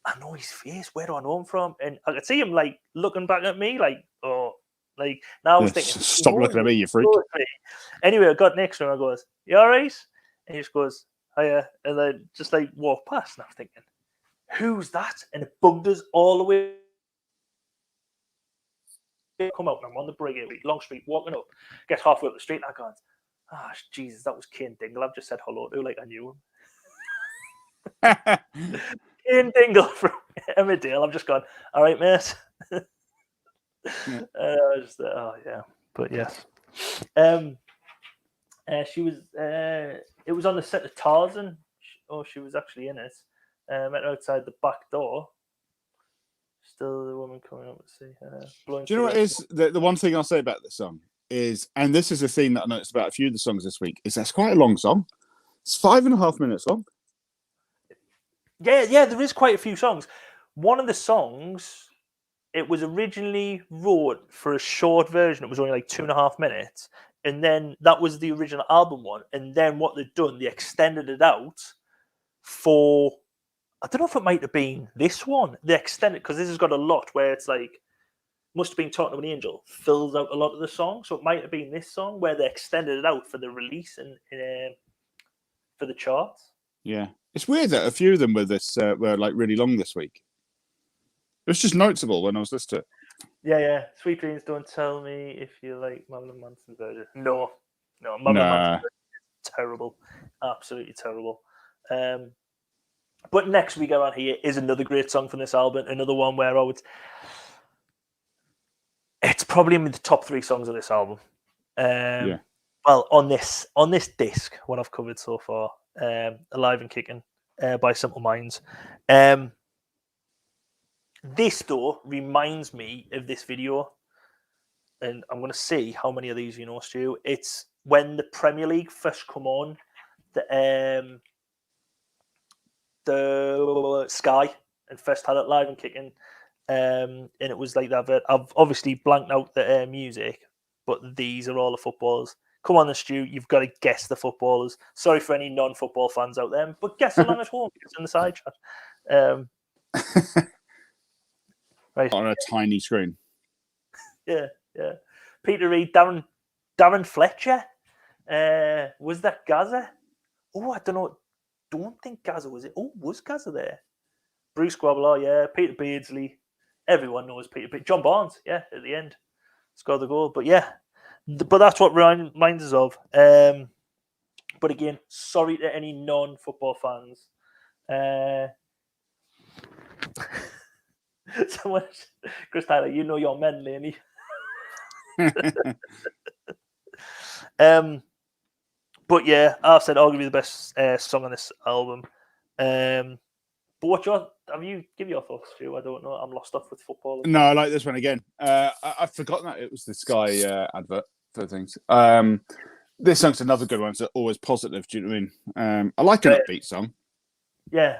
I know his face. Where do I know him from? And I could see him like looking back at me, like, oh, like now I was thinking, stop looking at me, you freak. Anyway, I got next to him. I goes, you all right? And he just goes, hiya, and then just like walk past. And I'm thinking, who's that? And it bugged us all the way. Come out and I'm on the Brigade, Long Street, walking up, get halfway up the street, and I go, Jesus, that was Kane Dingle. I've just said hello to, like I knew him. Kane Dingle from Emmerdale. I've just gone, all right, mate. But yes. She was. It was on the set of Tarzan. She was actually in it. Met her outside the back door. Still the woman coming up to see her. Do you know what is the one thing I'll say about this song is, and this is a thing that I noticed about a few of the songs this week, is that's quite a long song. It's 5.5 minutes long. Yeah, there is quite a few songs. One of the songs, it was originally wrote for a short version. It was only like 2.5 minutes. And then that was the original album one. And then what they'd done, they extended it out for, I don't know if it might have been this one. They extended, because this has got a lot where it's like, must have been Talking to an Angel, fills out a lot of the song. So it might have been this song where they extended it out for the release and for the charts. Yeah. It's weird that a few of them were like really long this week. It was just noticeable when I was listening to it. Yeah. Sweet Dreams, don't tell me if you like Marilyn Manson's version. No, Marilyn Manson's version is terrible. Absolutely terrible. But Next Week Around Here is another great song from this album. Another one where it's probably in the top 3 songs of this album. Yeah. Well, on this disc, what I've covered so far, Alive and Kicking by Simple Minds. This though reminds me of this video, and I'm going to see how many of these you know, Stu. It's when the Premier League first come on, the Sky, and first had it Live and Kicking, and it was like that. I've obviously blanked out the music, but these are all the footballers. Come on, Stu, you've got to guess the footballers. Sorry for any non-football fans out there, but guess along at home. It's in the side chat. Right. On a tiny screen. Yeah. Peter Reid, Darren Fletcher. Was that Gaza? Oh, I don't know. Don't think Gaza was it. Oh, was Gaza there? Bruce Grobbelaar, yeah. Peter Beardsley. Everyone knows Peter Beardsley. John Barnes, yeah, at the end. Scored the goal. But yeah. But that's what reminds us of. But again, sorry to any non-football fans. Someone, Chris Tyler, you know your men, Laney. But yeah, I've said arguably the best song on this album. But have you give your thoughts, Stu? I don't know. I'm lost off with football. No, I like this one again. I've forgotten that it was the Sky advert for things. This song's another good one. It's always positive. Do you know what I mean? I like an upbeat song. Yeah.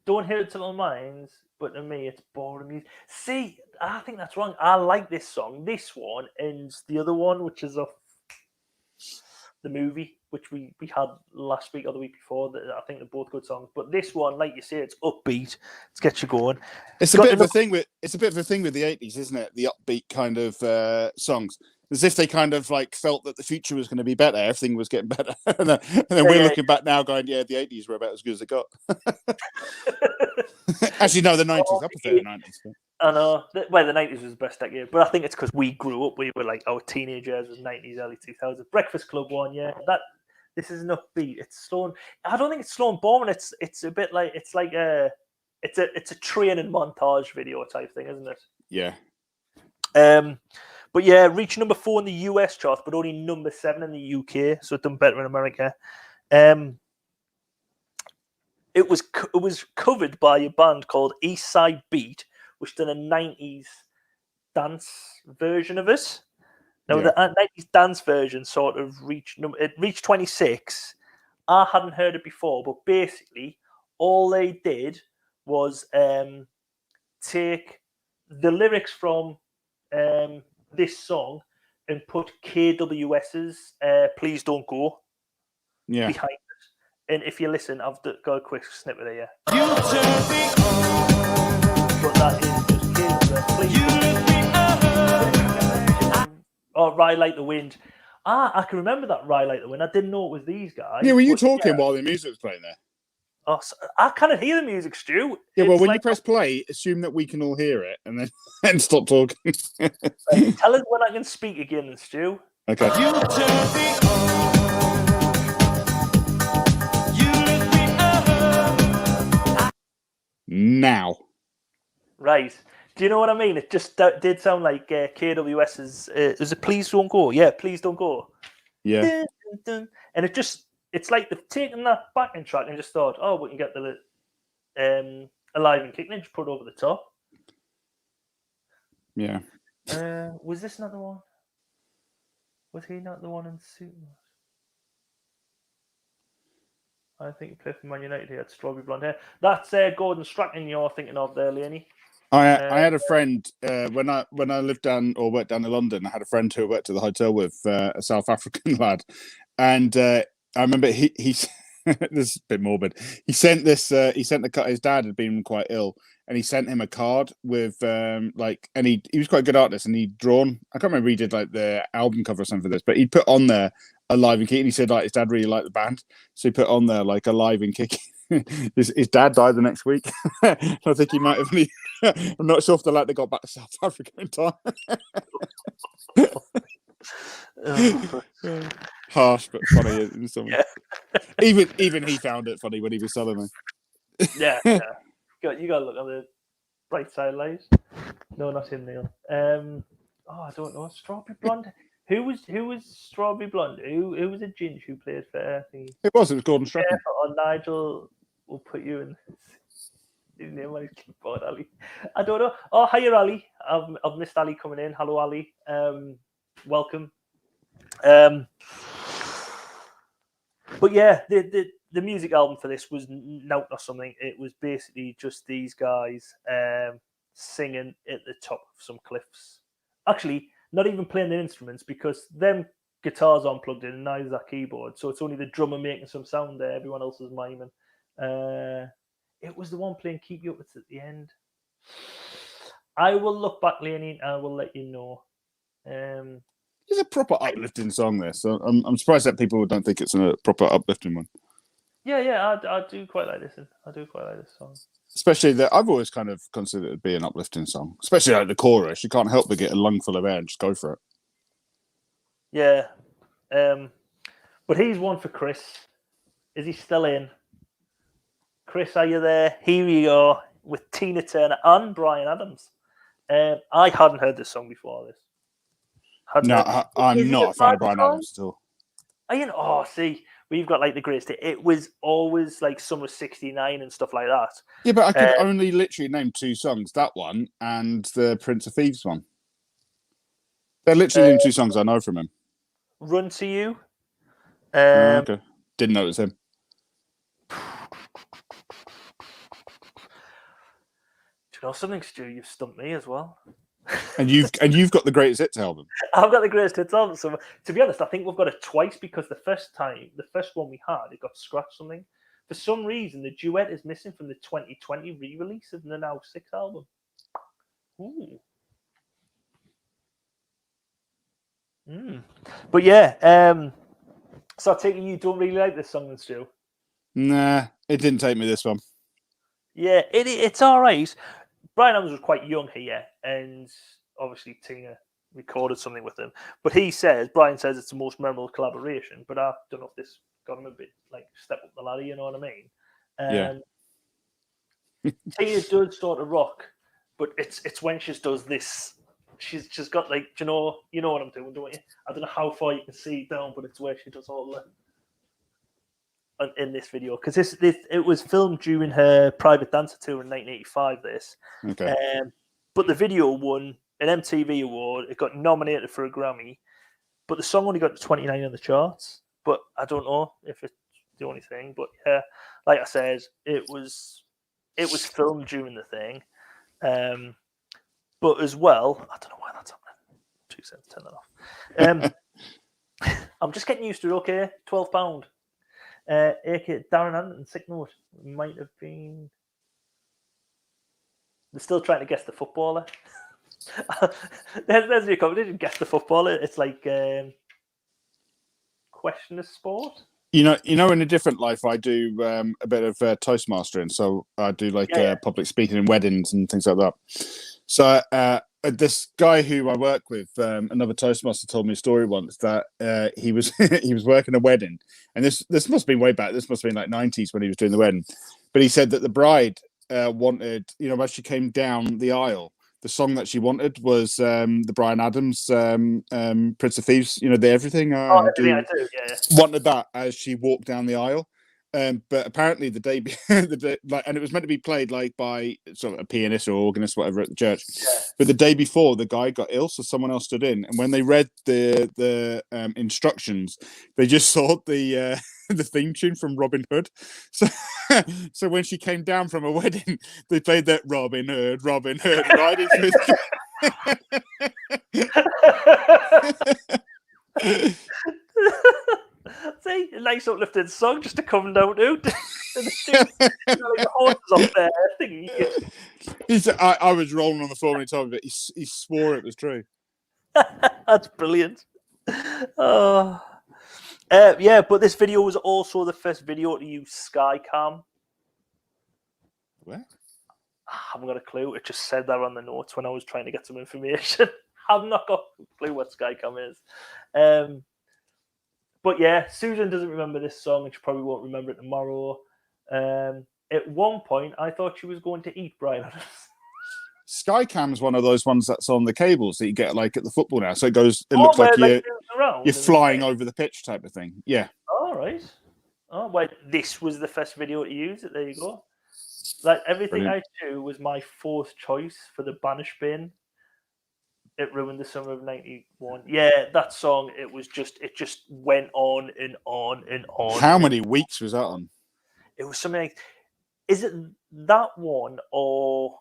Don't hear it till my minds, but to me, it's boring music. See, I think that's wrong. I like this song, this one, and the other one, which is the movie, which we had last week or the week before. I think they're both good songs. But this one, like you say, it's upbeat. It gets you going. It's a bit of a thing with the 80s, isn't it? The upbeat kind of songs. As if they kind of like felt that the future was going to be better. Everything was getting better. and then we're looking back now going, yeah, the 80s were about as good as it got. Actually, no, the 90s. I prefer the 90s. But... I know. Well, the 90s was the best decade. But I think it's because we grew up. We were like, our teenage years was 90s, early 2000s. Breakfast Club one, yeah. This is an upbeat. It's slow. I don't think it's slow and boring. It's a bit like, it's a training montage video type thing, isn't it? Yeah. But yeah, reached number 4 in the US charts, but only number 7 in the UK, so it done better in America. It was covered by a band called East Side Beat, which done a 90s dance version of it. Now the 90s dance version sort of reached 26. I hadn't heard it before, but basically all they did was take the lyrics from this song and put KWS's Please Don't Go behind it. And if you listen, I've got a quick snippet here. You turn me on. But that is just KWS. Or Ride Like the Wind. I can remember that Ride Like the Wind. I didn't know it was these guys. Yeah, were you talking while the music was playing there? Oh, I can't hear the music, Stu. Yeah, well, when you press play, assume that we can all hear it, and then stop talking. Tell us when I can speak again, Stu. Okay. You turn me on. You lift me up. Now. Right. Do you know what I mean? It just did sound like KWS's. Was it Please Don't Go? Yeah, Please Don't Go. Yeah. Dun, dun, dun. And it's like they've taken that backing track and just thought, oh, we can get the Alive and Kicking and just put it over the top. Yeah. Was this not the one? Was he not the one in Suit? I think he played for Man United. He had strawberry blonde hair. That's Gordon Strachan you're thinking of there, Laney. I had a friend when I lived down or worked down in London. I had a friend who I worked at the hotel with, a South African lad, and I remember he this is a bit morbid. He sent his dad had been quite ill, and he sent him a card with and he was quite a good artist, and he'd drawn. I can't remember he did like the album cover or something for this, but he'd put on there Alive and Kicking. He said like his dad really liked the band, so he put on there like Alive and Kicking. His dad died the next week. I think he might have. I'm not sure if the lad got back to South Africa in time. Harsh but funny in some way. Yeah. Even he found it funny when he was telling me. Yeah. You got to look on the bright side of life. No, not him, Neil. I don't know. Strawberry Blonde. Who was Strawberry Blonde? Who was a ginge who played for? It was Gordon Strachan. Or Nigel will put you in. His name on his keyboard, Ali. I don't know. Oh, hiya, Ali. I've missed Ali coming in. Hello, Ali. Welcome. But yeah, the music album for this was not something. It was basically just these guys singing at the top of some cliffs. Actually, not even playing the instruments because them guitars aren't plugged in and neither is that keyboard. So it's only the drummer making some sound there. Everyone else is miming. It was the one playing Keep You Up at the end. I will look back, Leonie, and I will let you know. It's a proper uplifting song, this. So I'm surprised that people don't think it's a proper uplifting one. Yeah, I do quite like this. I do quite like this song. Especially that I've always kind of considered it to be an uplifting song. Especially like the chorus. You can't help but get a lungful of air and just go for it. Yeah. But he's one for Chris. Is he still in? Chris, are you there? Here we are with Tina Turner and Bryan Adams. I hadn't heard this song before this. I'm not a fan of Bryan Adams at all. See, we've got like the greatest. It was always like Summer '69 and stuff like that. Yeah, but I could only literally name 2 songs. That one and the Prince of Thieves one. They're literally the only 2 songs I know from him. Run to You. Okay. Didn't know it was him. Do you know something, Stu? You've stumped me as well. And you've got the Greatest Hits album. I've got the Greatest Hits album. So to be honest, I think we've got it twice because the first one we had, it got scratched something. For some reason, the duet is missing from the 2020 re-release of the Now 6 album. Ooh. But yeah, so I take it you don't really like this song, then, Stu? Nah, it didn't take me this one. Yeah, it's all right. Bryan Adams was quite young here, and obviously Tina recorded something with him. But Bryan says it's the most memorable collaboration. But I don't know if this got him a bit like step up the ladder, you know what I mean? Yeah. Tina does sort of rock, but it's when she does this. She's got like, you know what I'm doing, don't you? I don't know how far you can see down, but it's where she does all the in this video because it was filmed during her Private Dancer tour in 1985. This, okay, but the video won an MTV award. It got nominated for a Grammy, but the song only got to 29 on the charts. But I don't know if it's the only thing. But yeah, like I said, it was filmed during the thing. But as well, I don't know why that's happening. 2 cents, turn that off. I'm just getting used to it. Okay, £12. AK Darren Anderton, sick note. Might have been. They're still trying to guess the footballer. there's your competition. Guess the footballer. It's like question of sport. You know, in a different life, I do a bit of Toastmastering. So I do like public speaking in weddings and things like that. So this guy who I work with, another Toastmaster, told me a story once that he was he was working a wedding, and this must have been way back. This must have been like 90s when he was doing the wedding. But he said that the bride wanted, as she came down the aisle, the song that she wanted was the Bryan Adams Prince of Thieves. The Everything. Everything I do. Yeah. Wanted that as she walked down the aisle. But apparently the day, and it was meant to be played like by sort of a pianist or organist, whatever, at the church. Yeah. But the day before, the guy got ill, so someone else stood in. And when they read the instructions, they just saw the theme tune from Robin Hood. So when she came down from a wedding, they played that Robin Hood right into See, a nice uplifting song just to come down to. The horses up there thingy. I was rolling on the floor when he told me, but he swore it was true. That's brilliant. Yeah, but this video was also the first video to use Skycam. What? I haven't got a clue. It just said that on the notes when I was trying to get some information. I've not got a clue what Skycam is. But yeah, Susan doesn't remember this song and she probably won't remember it tomorrow. at one point, I thought she was going to eat Brian Adams. Skycam's one of those ones that's on the cables that you get like at the football now. So it goes, it looks like you're flying over the pitch type of thing. Yeah. All right. Oh, well, this was the first video to use it. There you go. Like everything Brilliant. I do was my fourth choice for the Banish Bin. It ruined the summer of '91. Yeah, that song. It just went on and on and on. How many weeks was that on? It was something like, is it that one or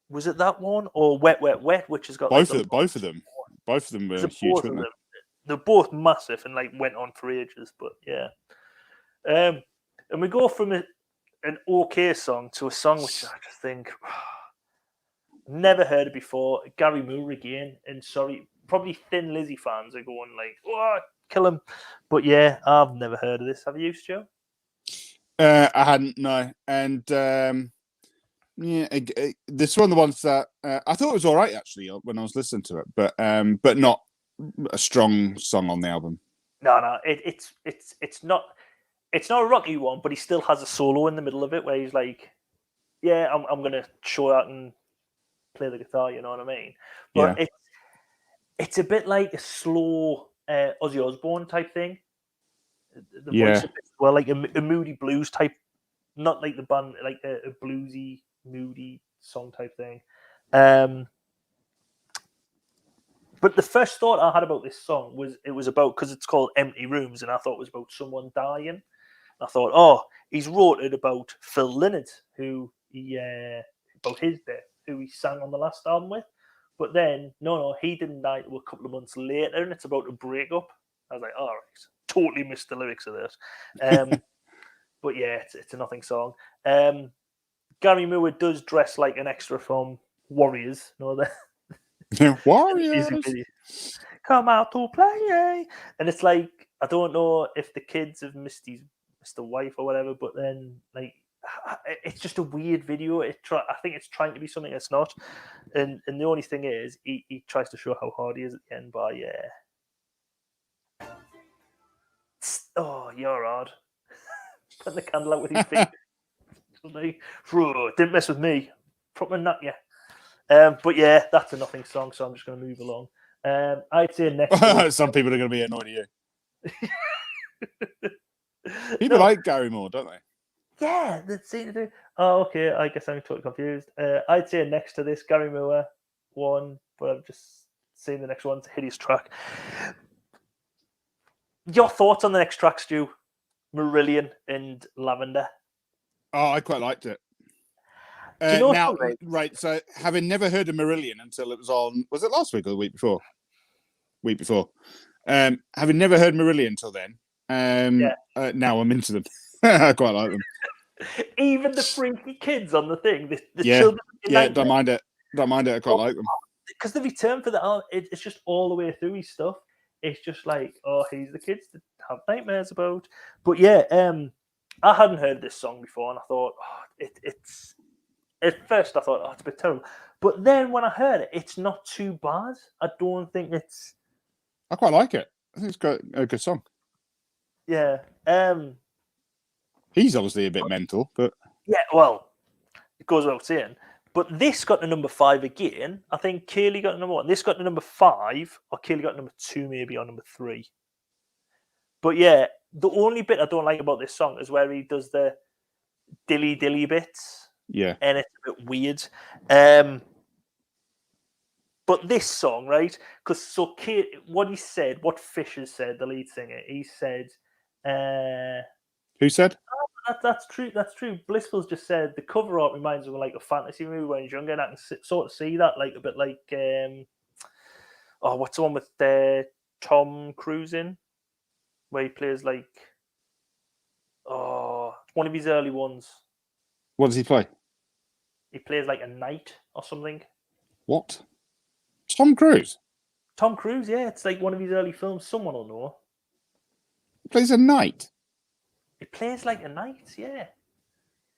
was it that one or Wet Wet Wet, which has got both of them. Both of them were huge, weren't they? They're both massive and like went on for ages. But yeah, and we go from an okay song to a song which I just think never heard it before. Gary Moore again, and sorry, probably Thin Lizzy fans are going like, "Oh, kill him!" But yeah, I've never heard of this. Have you, Stu? I hadn't, no. And yeah, this is one of the ones that I thought it was all right actually when I was listening to it, but not a strong song on the album. No, it's not a rocky one, but he still has a solo in the middle of it where he's like, "Yeah, I'm gonna show out and play the guitar," you know what I mean? But it's a bit like a slow Ozzy Osbourne type thing. The voice of it as well, like a moody blues type, not like the band, like a bluesy, moody song type thing. But the first thought I had about this song was it was about, because it's called Empty Rooms, and I thought it was about someone dying. I thought, oh, he's wrote it about Phil Lynott, who about his death, who he sang on the last album with. But then, no, he didn't die until a couple of months later, and it's about a breakup. I was like, all right, totally missed the lyrics of this. But yeah, it's a nothing song. Gary Moore does dress like an extra from Warriors. No, that Warriors come out to play, and it's like, I don't know if the kids have missed the wife or whatever, but then like it's just a weird video. I think it's trying to be something it's not, and the only thing is he tries to show how hard he is at the end by oh, you're hard. Putting the candle out with his feet. Didn't mess with me. Proper nut, yeah. But yeah, that's a nothing song, so I'm just going to move along. I'd say next. Some people are going to be annoyed at you. People like Gary Moore, don't they? Yeah, they seem to do. Oh, okay. I guess I'm totally confused. I'd say next to this, Gary Moore one, but I've just seen the next one. It's a hideous track. Your thoughts on the next track, Stu? Marillion and Lavender. Oh, I quite liked it. Now, right, so having never heard of Marillion until it was on, was it last week or the week before? Week before. Having never heard Marillion until then, now I'm into them. I quite like them. Even the freaky kids on the thing, the children. Don't mind it. I quite like them. Because the return for the it's just all the way through his stuff. It's just like, oh, he's the kids that have nightmares about. But yeah, I hadn't heard this song before, and I thought, oh, it's. At first, I thought, oh, it's a bit terrible. But then when I heard it, it's not too bad. I don't think it's. I quite like it. I think it's got a good song. Yeah. He's obviously a bit mental, but. Yeah, well, it goes without saying. But this got to number 5 again. I think Kaylee got to number 1. This got to number 5, or Kaylee got to number 2, maybe, or number 3. But yeah, the only bit I don't like about this song is where he does the dilly bits. Yeah. And it's a bit weird. But this song, right? Because what Fisher said, the lead singer, he said. Who said? That's true. That's true. Blissful's just said the cover art reminds him of like a fantasy movie when he's younger, and I can sort of see that, like a bit like what's the one with Tom Cruise in, where he plays like one of his early ones. What does he play? He plays like a knight or something. What? Tom Cruise? Tom Cruise, yeah. It's like one of his early films. Someone will know. He plays a knight. He plays like a knight, yeah.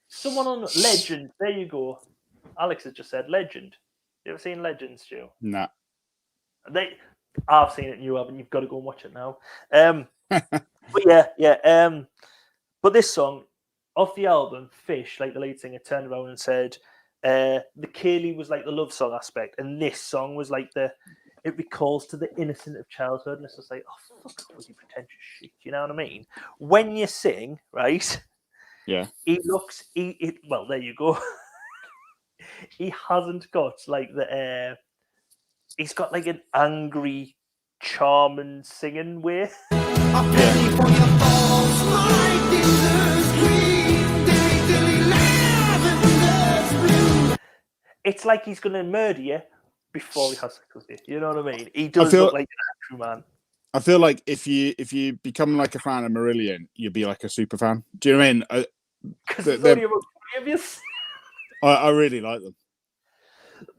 Someone on Legend. There you go. Alex has just said Legend. You ever seen Legend, Stu? Nah. I've seen it and you haven't. You've got to go and watch it now. But yeah. But this song, off the album, Fish, like the lead singer, turned around and said, the Kaylee was like the love song aspect, and this song was like it recalls to the innocent of childhood. And it's just like, oh, fuck off with your pretentious shit. You know what I mean? When you sing, right? Yeah. Well, there you go. He hasn't got like he's got like an angry, charming singing way. It's like he's going to murder you before he has sex with you. You know what I mean? He does look like an true man. I feel like if you become like a fan of Marillion, you'd be like a super fan. Do you know what I mean? Because there's only about 3 of you. I really like them.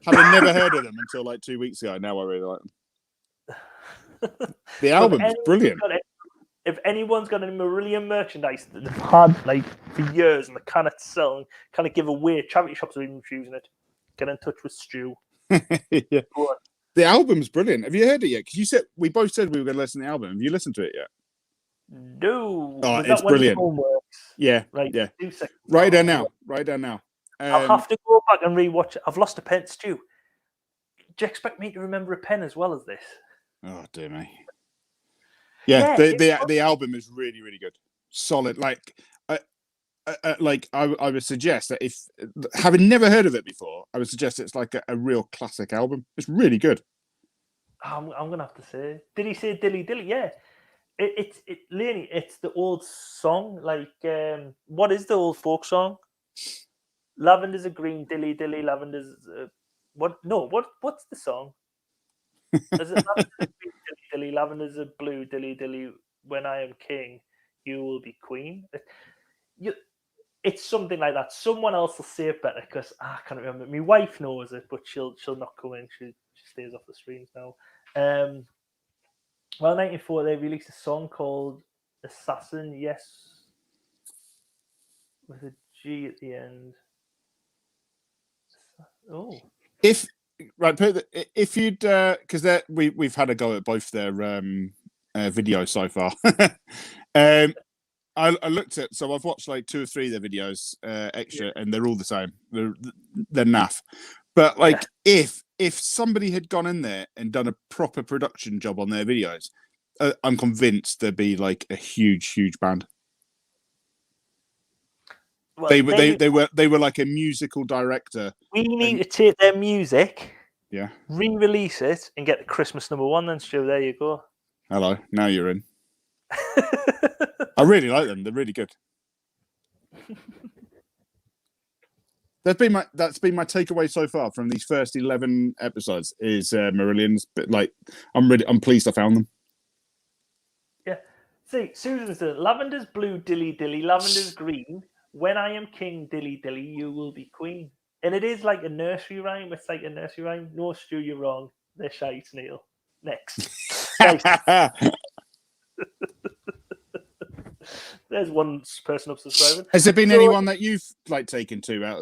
Having never heard of them until like 2 weeks ago, now I really like them. The album's brilliant. If anyone's got any Marillion merchandise that they've had like for years and they cannot sell and kind of give away, charity shops are even refusing it. Get in touch with Stu. Yeah. The album's brilliant. Have you heard it yet? Because we both said we were going to listen to the album. Have you listened to it yet? No. Oh, it's brilliant. Yeah. Right. Yeah. Right down now. I'll have to go back and rewatch it. I've lost a pen, Stu. Do you expect me to remember a pen as well as this? Oh dear me. Yeah, the album is really, really good. Solid. Like I would suggest that if having never heard of it before, I would suggest it's like a real classic album. It's really good. I'm gonna have to say. Did he say Dilly Dilly? Yeah. Lenny, it's the old song. Like what is the old folk song? Lavender's a green, dilly dilly, lavender's what's the song? Is it lavender's a green, dilly dilly, lavender's a blue, dilly dilly, when I am king, you will be queen. It's something like that. Someone else will say it better because I can't remember. My wife knows it, but she'll not come in. She stays off the streams now. Well, 1994, they released a song called Assassin, yes, with a G at the end. Oh, if you'd because we've had a go at both their videos so far. I looked at, so I've watched like 2 or 3 of their videos extra, and they're all the same. They're naff. But like, if somebody had gone in there and done a proper production job on their videos, I'm convinced there'd be like a huge band. Well, they were like a musical director. We need to take their music, yeah, re-release it, and get the Christmas #1. Then, Stu, there you go. Hello, now you're in. I really like them. They're really good. That's been my takeaway so far from these first 11 episodes is Marillion's. But like, I'm pleased I found them. Yeah. See, Susan said, lavender's blue, dilly dilly, lavender's green. When I am king, dilly dilly, you will be queen. And it is like a nursery rhyme. It's like a nursery rhyme. No, Stu, you're wrong. They're shite, Neil. Next. There's one person up subscribing. Has there been anyone that you've like taken to out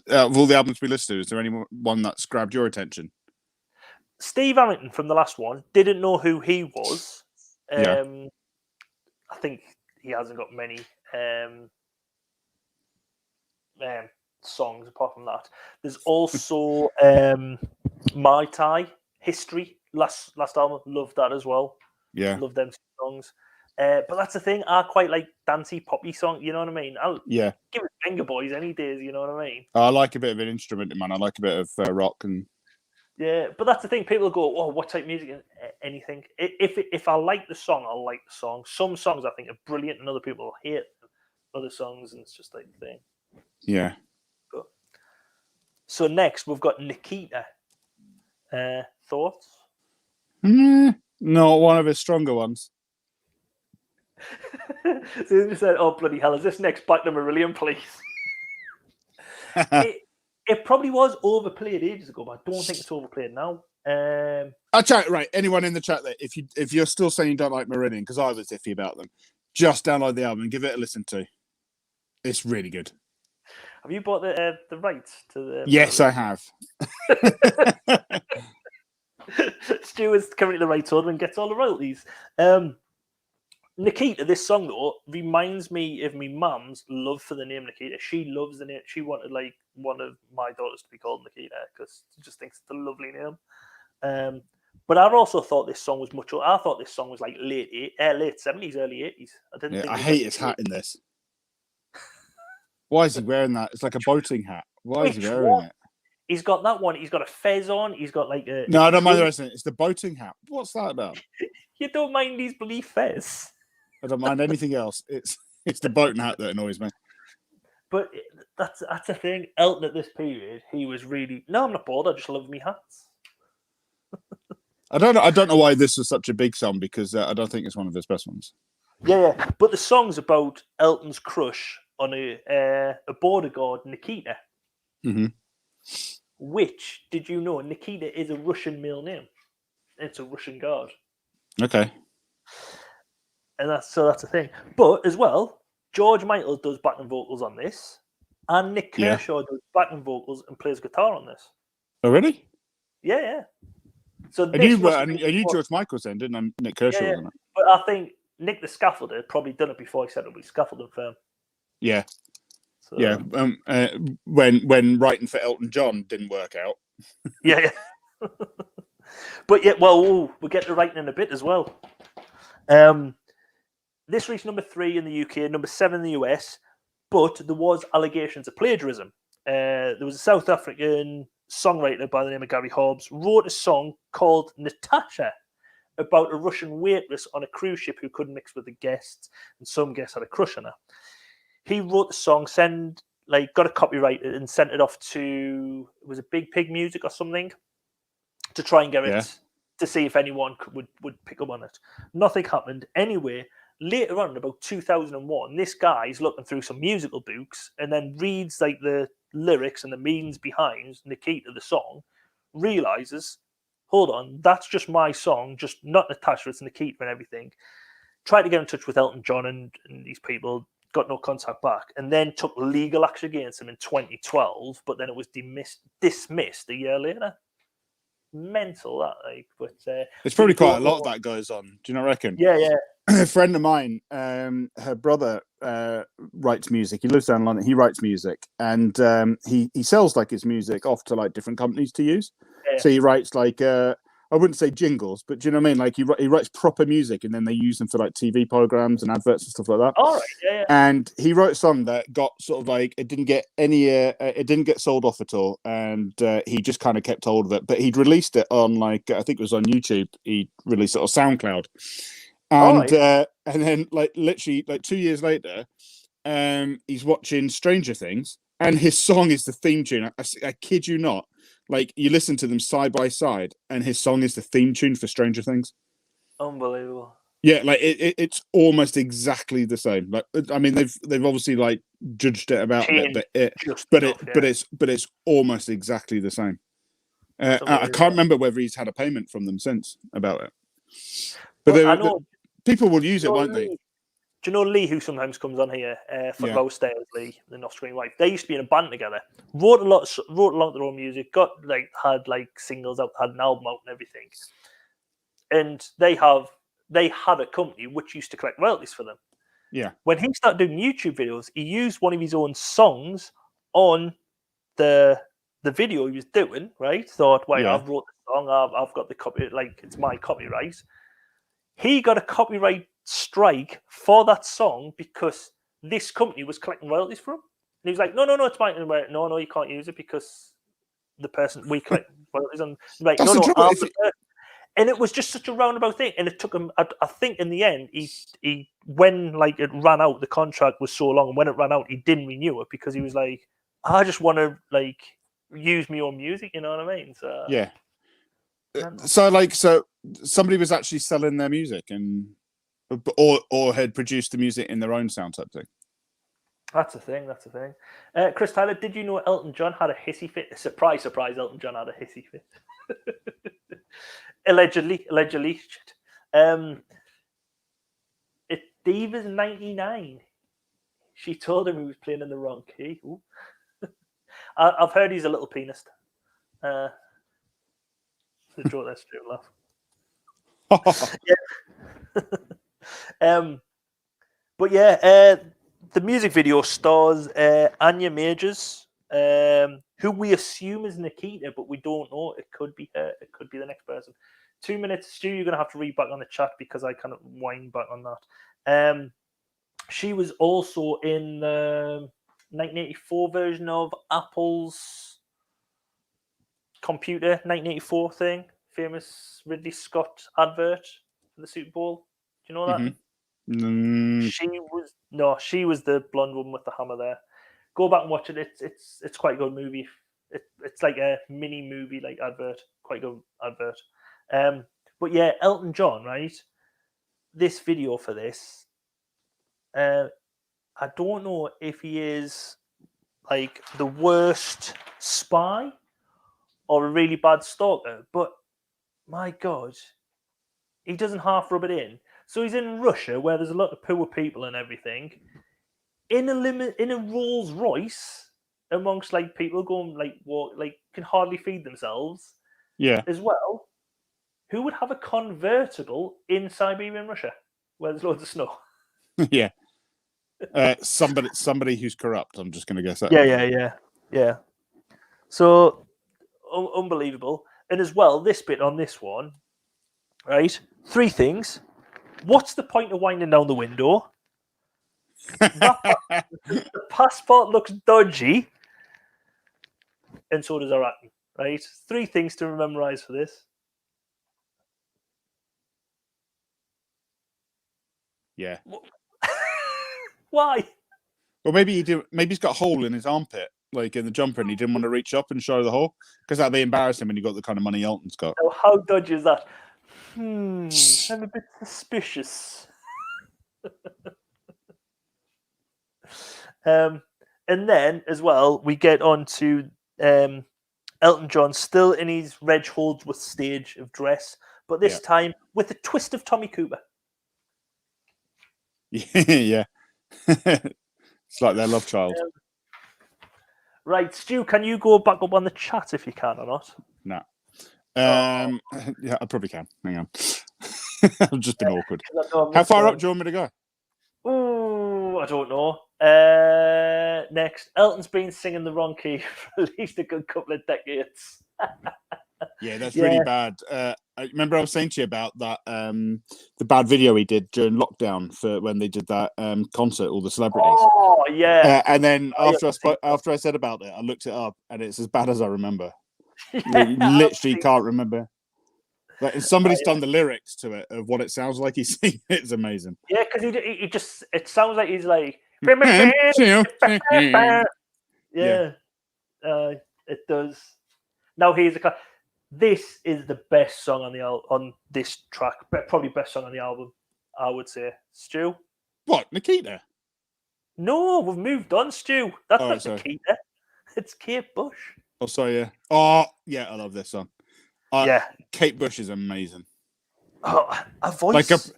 of all the albums we listened to? Is there anyone that's grabbed your attention? Steve Harrington from the last one didn't know who he was. I think he hasn't got many songs apart from that. There's also My Tai History last album. Loved that as well. Yeah, love them songs. But that's the thing. I quite like dancey poppy song. You know what I mean? I'll give it Finger Boys any days. You know what I mean? I like a bit of an instrument, man. I like a bit of rock and. Yeah, but that's the thing. People go, "Oh, what type of music?" Anything. If I like the song, I'll like the song. Some songs I think are brilliant, and other people hate other songs, and it's just like the thing. Yeah. So next we've got Nikita. Thoughts? Not one of his stronger ones. So they just said, "Oh bloody hell! Is this next back to Marillion, please?" It probably was overplayed ages ago, but I don't think it's overplayed now. I'll chat right. Anyone in the chat there, if you're still saying you don't like Marillion, because I was iffy about them, just download the album and give it a listen to. It's really good. Have you bought the rights to the? Yes, I have. Stu is currently the rights holder and gets all the royalties. Nikita, this song though, reminds me of my mum's love for the name Nikita. She loves the name. She wanted like one of my daughters to be called Nikita because she just thinks it's a lovely name. But I also thought this song was much. I thought this song was like late 70s, early 80s. I didn't. Yeah, think I it was hate like his hat in this. Why is he wearing that? It's like a boating hat. Why is he Which wearing one? it? He's got that one. He's got a fez on. He's got like a. No, I don't mind the rest of it. It's the boating hat. What's that about? You don't mind these bloody fez. I don't mind anything else. It's the boating hat that annoys me. But that's the thing. Elton at this period, he was really. No, I'm not bored. I just love me hats. I don't know why this was such a big song because I don't think it's one of his best ones. Yeah. But the song's about Elton's crush on a border guard, Nikita. Mm-hmm. Which, did you know, Nikita is a Russian male name? It's a Russian guard. Okay. And that's a thing. But as well, George Michael does backing vocals on this, and Nick Kershaw does backing vocals and plays guitar on this. Oh, really? Yeah. So I knew George Michael then, didn't I? Nick Kershaw, wasn't it? But I think Nick the Scaffolder had probably done it before he set up his scaffolding firm. Yeah. So, yeah. When writing for Elton John didn't work out. Yeah. But yeah, well, we'll get to writing in a bit as well. This reached number 3 in the UK, number 7 in the US, but there was allegations of plagiarism. There was a South African songwriter by the name of Gary Hobbs wrote a song called Natasha about a Russian waitress on a cruise ship who couldn't mix with the guests, and some guests had a crush on her. He wrote the song, got it copyrighted and sent it off to, it was a Big Pig Music or something, to try and get it, to see if anyone would pick up on it. Nothing happened. Anyway, later on, in about 2001, this guy's looking through some musical books and then reads like the lyrics and the meanings behind Nikita, the song, realizes, hold on, that's just my song, just not Natasha, it's Nikita and everything. Tried to get in touch with Elton John and these people, got no contact back, and then took legal action against him in 2012, but then it was dismissed a year later. Mental, that, like, but it's probably quite a lot that goes on. Do you not reckon? Yeah. A friend of mine, her brother writes music. He lives down in London. He writes music, and he sells like his music off to like different companies to use. Yeah. So he writes like I wouldn't say jingles, but do you know what I mean? Like he writes proper music, and then they use them for like TV programs and adverts and stuff like that. All right, yeah. And he wrote a song that got sort of like it didn't get sold off at all, and he just kind of kept hold of it. But he'd released it on like I think it was on YouTube. He released it on SoundCloud, and and then like literally like 2 years later, he's watching Stranger Things, and his song is the theme tune. I kid you not. Like, you listen to them side by side, and his song is the theme tune for Stranger Things. Unbelievable. Yeah, like it's almost exactly the same. Like, I mean, they've obviously like judged it about it, but it's almost exactly the same. I can't remember whether he's had a payment from them since about it. But people will use it, won't they? Do you know Lee, who sometimes comes on here for Rose Stairs, Lee, the off-screen wife? They used to be in a band together. Wrote a lot of their own music. Had singles out, had an album out, and everything. And they had a company which used to collect royalties for them. Yeah. When he started doing YouTube videos, he used one of his own songs on the video he was doing. Right? Thought, wait, I've wrote the song. I've got the copy. Like, it's my copyright. He got a copyright strike for that song because this company was collecting royalties from him. And he was like, no, it's mine. No, you can't use it because the person we collect royalties on. Like, and it was just such a roundabout thing. And it took him, I think in the end, he when like it ran out, the contract was so long, and when it ran out, he didn't renew it because he was like, I just want to like use my own music, you know what I mean? So yeah. So somebody was actually selling their music and or had produced the music in their own sound type thing. That's a thing. Chris Tyler, did you know Elton John had a hissy fit? Surprise, Elton John had a hissy fit. Allegedly. It's Diva's 99. She told him he was playing in the wrong key. I've heard he's a little penis. To draw that straight laugh. But yeah, the music video stars Anya Majors, who we assume is Nikita, but we don't know. It could be her. It could be the next person. 2 minutes, Stu. You're gonna have to read back on the chat because I kind of wind back on that. She was also in the 1984 version of Apple's computer 1984 thing, famous Ridley Scott advert for the Super Bowl. Do you know that? She was the blonde woman with the hammer there. Go back and watch it. It's quite a good movie. It's like a mini movie like advert. Quite good advert. But yeah, Elton John, right? This video for this, I don't know if he is like the worst spy or a really bad stalker, but my God, he doesn't half rub it in. So he's in Russia where there's a lot of poor people and everything, in a Rolls Royce amongst like people going like can hardly feed themselves. Yeah. As well, who would have a convertible in Siberian Russia where there's loads of snow? Yeah. Somebody who's corrupt. I'm just going to guess that. Yeah. So unbelievable. And as well, this bit on this one, right? 3 things. What's the point of winding down the window? The passport looks dodgy, and so does our acting. Right? 3 things to memorize for this. Yeah. Why? Well, maybe he do. Maybe he's got a hole in his armpit, like in the jumper, and he didn't want to reach up and show the hole because that'd be embarrassing when you got the kind of money Elton's got. So how dodgy is that? I'm a bit suspicious. And then as well, we get on to Elton John still in his Reg Holdsworth stage of dress, but this time with a twist of Tommy Cooper. Yeah. It's like their love child. Right, Stu, can you go back up on the chat if you can or not? No. Yeah, I probably can. Hang on. I've just been awkward. How far up do you want me to go? Oh, I don't know. Next, Elton's been singing the wrong key for at least a good couple of decades. Yeah, that's really bad. I remember I was saying to you about that the bad video he did during lockdown for when they did that concert, all the celebrities. Oh yeah. And then after I said about it, I looked it up, and it's as bad as I remember. Literally can't remember. Like, somebody's done the lyrics to it of what it sounds like he's singing. It's amazing. Yeah, because he just it sounds like he's like yeah. It does. Now here's a. This is the best song on this track. Probably best song on the album, I would say. Stu? What, Nikita? No, we've moved on, Stu. That's not Nikita. It's Kate Bush. Oh, sorry, yeah. Oh, yeah, I love this song. Yeah. Kate Bush is amazing. Oh, a voice.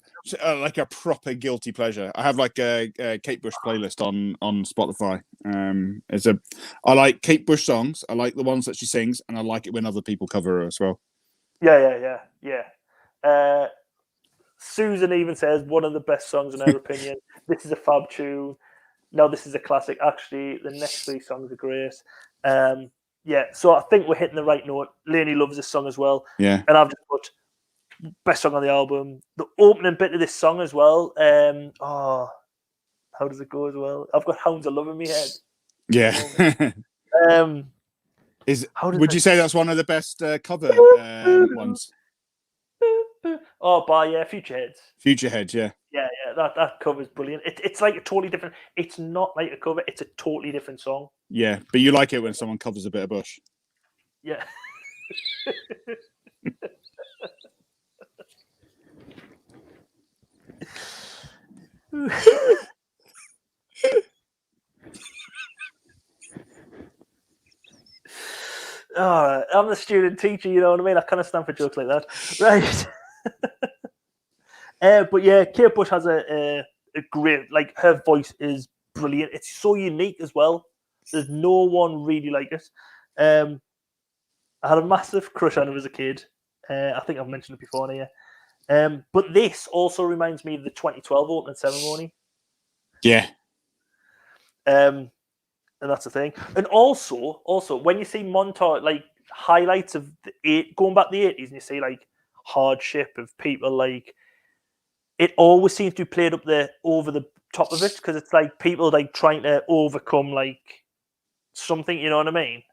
Like a proper guilty pleasure. I have like a Kate Bush playlist on Spotify. I like Kate Bush songs. I like the ones that she sings, and I like it when other people cover her as well. Yeah. Susan even says one of the best songs in her opinion. This is a fab tune. No, this is a classic. Actually, the next 3 songs are great. Yeah, so I think we're hitting the right note. Lainey loves this song as well. Yeah. And I've just put best song on the album. The opening bit of this song as well. How does it go as well? I've got Hounds of Love in my head. Yeah. Would you say that's one of the best cover ones? By Futureheads. Futureheads, yeah. Yeah, that cover's brilliant. It's like a totally different. It's not like a cover. It's a totally different song. Yeah, but you like it when someone covers a bit of Bush. Yeah. I'm the student teacher, you know what I mean? I kind of stand for jokes like that. Right. But yeah, Kate Bush has a great, like, her voice is brilliant. It's so unique as well. There's no one really like it. I had a massive crush on her as a kid. I think I've mentioned it before here. But this also reminds me of the 2012 opening ceremony. Yeah. And that's the thing. And also when you see montage, like highlights of going back to the 80s, and you see like hardship of people, like it always seems to be played up there over the top of it, because it's like people like trying to overcome like something, you know what I mean?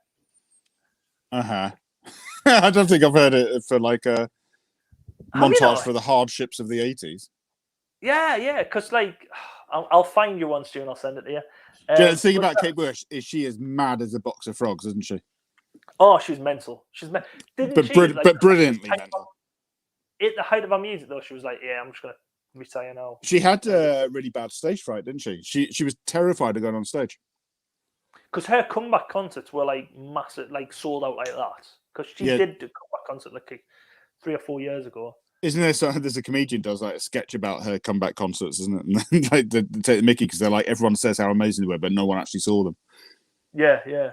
Uh-huh. I don't think I've heard it for like a Have you montage not? for the hardships of the 80s. Yeah, because like I'll find you one soon. I'll send it to you. The thing But about Kate Bush is she is mad as a box of frogs, isn't she? oh, she's mental. Didn't she? Like But brilliantly mental. at the height of her music, though, she was like, "Yeah, I'm just gonna retire now." She had really bad stage fright, didn't she? She was terrified of going on stage. Because her comeback concerts were like massive, like sold out like that. Because she Yeah. did do a comeback concert like 3 or 4 years ago. Isn't there there's a comedian does like a sketch about her comeback concerts, isn't it? And like they take the Mickey because they're like everyone says how amazing they were, but no one actually saw them. Yeah.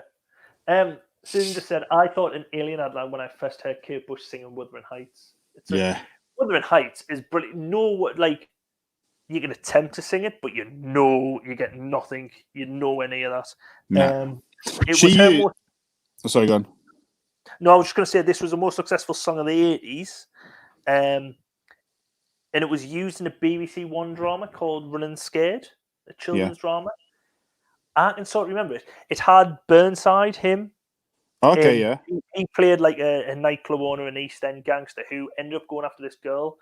Susan just said, I thought an alien had land when I first heard Kate Bush singing Wuthering Heights. Wuthering Heights is brilliant. No, like you can attempt to sing it, but you get nothing. You're nowhere near that. No. It was her most. Sorry, go on. No, I was just going to say this was the most successful song of the 80s. And it was used in a BBC One drama called Running Scared, a children's drama. I can sort of remember it. It had Burnside, him. Okay, yeah. He played like a nightclub owner, an East End gangster who ended up going after this girl.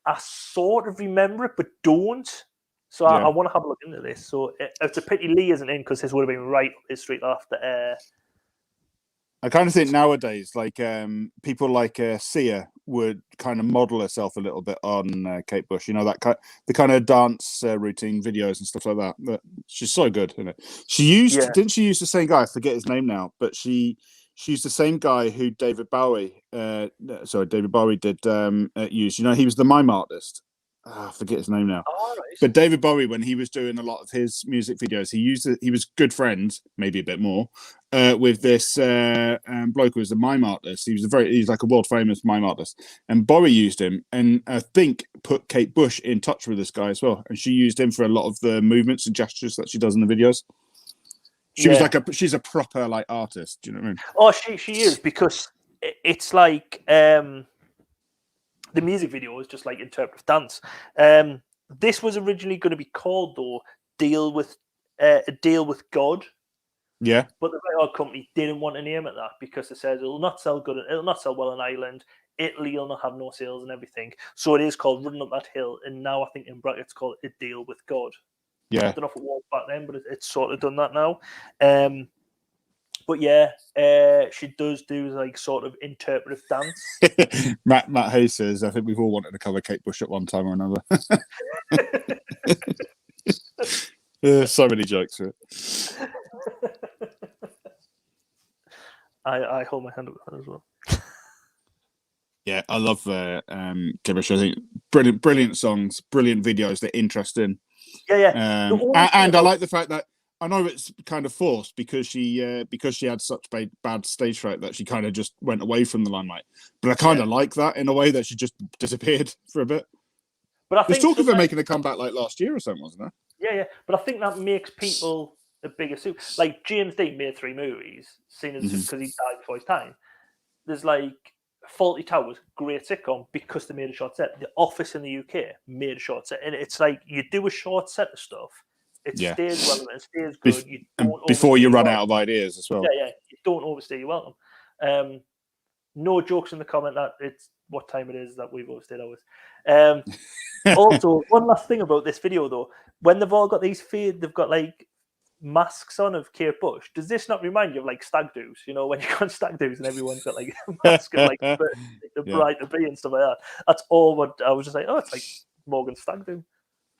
I sort of remember it, but don't. So I want to have a look into this. So it's a pity Lee isn't in, because this would have been right up his street after. I kind of think nowadays, like people like Sia would kind of model herself a little bit on Kate Bush. You know, the kind of dance routine videos and stuff like that. But she's so good, isn't it? Didn't she use the same guy? I forget his name now, but she used the same guy who David Bowie did use. You know, he was the mime artist. I forget his name now. Oh, right. But David Bowie, when he was doing a lot of his music videos, he was good friends, maybe a bit more, with this bloke who was a mime artist. He's like a world famous mime artist, and Bowie used him, and I think put Kate Bush in touch with this guy as well, and she used him for a lot of the movements and gestures that she does in the videos. She's a proper like artist. Do you know what I mean? Oh, she is, because it's like the music video is just like interpretive dance. This was originally going to be called, though, Deal with God. Yeah. But the record company didn't want to name it that, because it says it'll not sell well in Ireland. Italy will not have no sales and everything. So it is called Running Up That Hill, and now I think in brackets called A Deal with God. Yeah. I don't know if it was back then, but it's sort of done that now. But yeah, she does do like sort of interpretive dance. Matt Hayes says, I think we've all wanted to cover Kate Bush at one time or another. So many jokes for it. I hold my hand up with that as well. Yeah, I love Kate Bush. I think brilliant songs, brilliant videos. They're interesting. Yeah. And I like the fact that I know it's kind of forced because she had such bad stage fright that she kind of just went away from the limelight. But I kind of like that in a way that she just disappeared for a bit. But I think there's talk of her making a comeback like last year or something, wasn't there? Yeah. But I think that makes people a bigger suit. Like James Dean made 3 movies, seen as because he died before his time. There's like Fawlty Towers, great sitcom, because they made a short set. The Office in the UK made a short set, and it's like you do a short set of stuff. It stays relevant, it stays good. You don't before you run out of ideas as well. Yeah. You don't overstay your welcome. No jokes in the comment that it's what time it is that we've overstayed ours. Also, one last thing about this video though, when they've all got they've got like masks on of Kate Bush. Does this not remind you of like stag do's? You know, when you go on stag do's and everyone's got like a mask of like the bride to be and stuff like that. That's all what I was just like. Oh, it's like Morgan's stag do.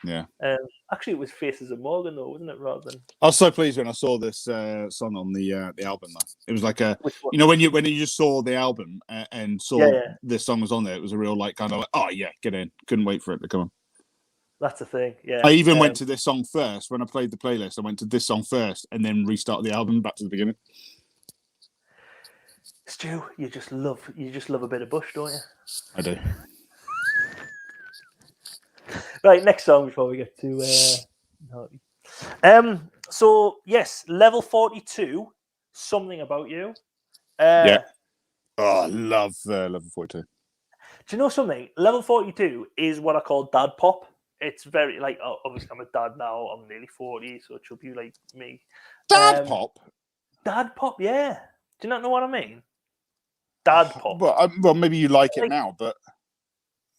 Yeah. Actually, it was Faces of Morgan, though, wasn't it? Rather than I was so pleased when I saw this song on the album. Though. It was like when you just saw the album and saw this song was on there, it was a real like kind of like, oh yeah, get in. Couldn't wait for it to come on. That's the thing. Yeah. I even went to this song first when I played the playlist. I went to this song first and then restarted the album back to the beginning. Stu, you just love a bit of Bush, don't you? I do. Right, next song before we get to Naughty. So yes, level 42. Something About You. Yeah. Oh, I love level 42. Do you know something? Level 42 is what I call dad pop. It's very like obviously I'm a dad now. I'm nearly 40, so it should be like me. Dad pop. Dad pop, yeah. Do you not know what I mean? Dad pop. Well, maybe you like it now, but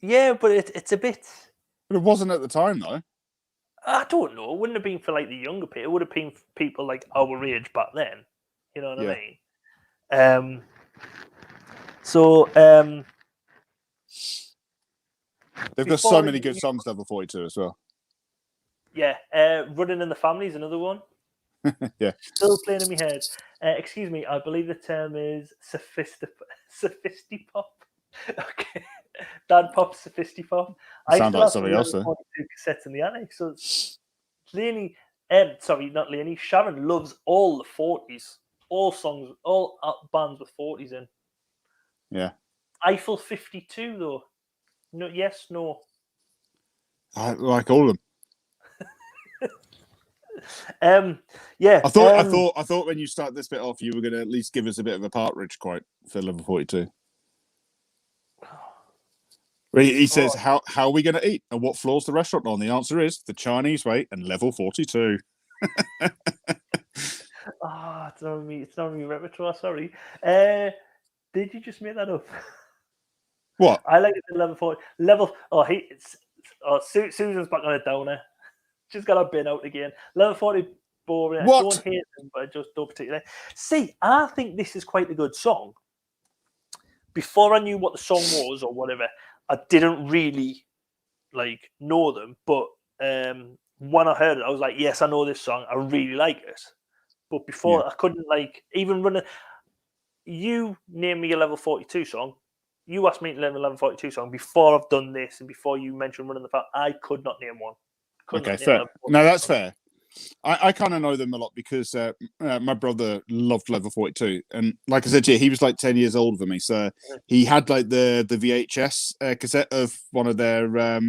yeah, but it's a bit. But it wasn't at the time, though. I don't know. It wouldn't have been for like the younger people. It would have been for people like our age back then. You know what I mean? They've got so many good songs, level 42 as well. Yeah, Running in the Family is another one. Yeah. Still playing in my head. Excuse me, I believe the term is sophistipop. Okay. Dad pop, sophistipop. Sound like something else, though. 42 cassettes in the attic. So Leonie, not Leonie, Sharon loves all the 40s. All songs, all bands with 40s in. Yeah. Eiffel 52, though. No, yes, no. I like all of them. Yeah. I thought when you start this bit off, you were going to at least give us a bit of a Partridge quote for level 42. He says, "How are we going to eat? And what floor's the restaurant on?" The answer is the Chinese way and level 42. It's not on me. It's not on me repertoire. Sorry. Did you just make that up? What? I like it at level 40. Susan's back on a downer. She's got her bin out again. Level 40 boring. What? I don't hate them, but I just don't particularly. See, I think this is quite a good song. Before I knew what the song was or whatever, I didn't really know them. But when I heard it, I was like, yes, I know this song. I really like it. But before I couldn't even run it. You name me a level 42 song. You asked me to name a level 42 song before I've done this and before you mentioned Running the Fact. I could not name one. Okay, fair. No, that's fair. I kind of know them a lot because my brother loved level 42, and like I said to you, he was like 10 years older than me, so he had like the VHS cassette of one of their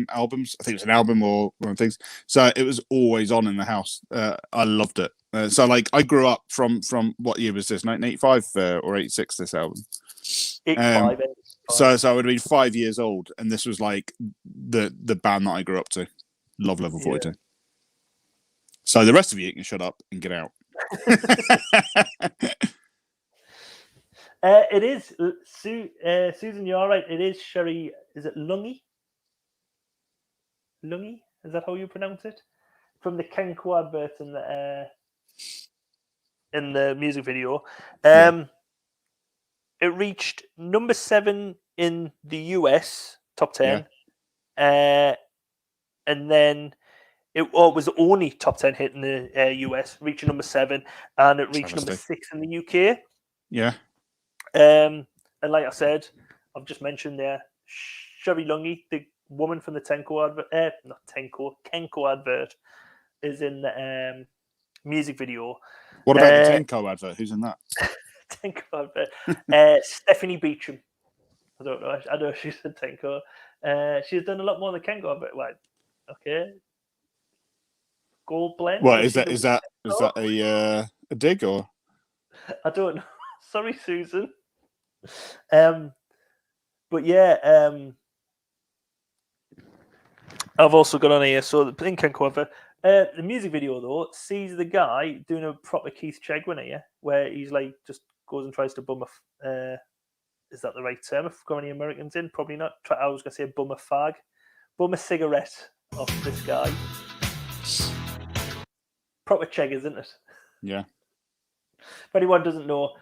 albums. I think it was an album or one of the things. So it was always on in the house. I loved it. So I grew up from what year was this? 1985 or 86? This album. 85. So I would have been 5 years old, and this was like the band that I grew up to. Love level 42. So the rest of you can shut up and get out. It is Susan. You're right. It is Sherry. Is it Lungy? Lungy? Is that how you pronounce it? From the Kenko advert in the music video. It reached number 7 in the US top 10, and then it was the only top 10 hit in the US, reaching number 7, and it reached number 6 in the UK. Yeah. And like I said, I've just mentioned there, Sherry Lungy, the woman from the Kenko advert, is in the music video. What about the Tenko advert? Who's in that? Tenko advert. Stephanie Beecham. I don't know. I know she's in Tenko. She's done a lot more than Kenko advert. Like, okay. Gold blend. What is that? Is that a dig or? I don't know. Sorry, Susan. But yeah, I've also got on here. So the Kenko cover. The music video though sees the guy doing a proper Keith Chegwin here, where he's like just goes and tries to bum a. Is that the right term? If we've got any Americans in, probably not. I was gonna say bum a fag, bum a cigarette off this guy. Proper Cheg, isn't it? Yeah. If anyone doesn't know,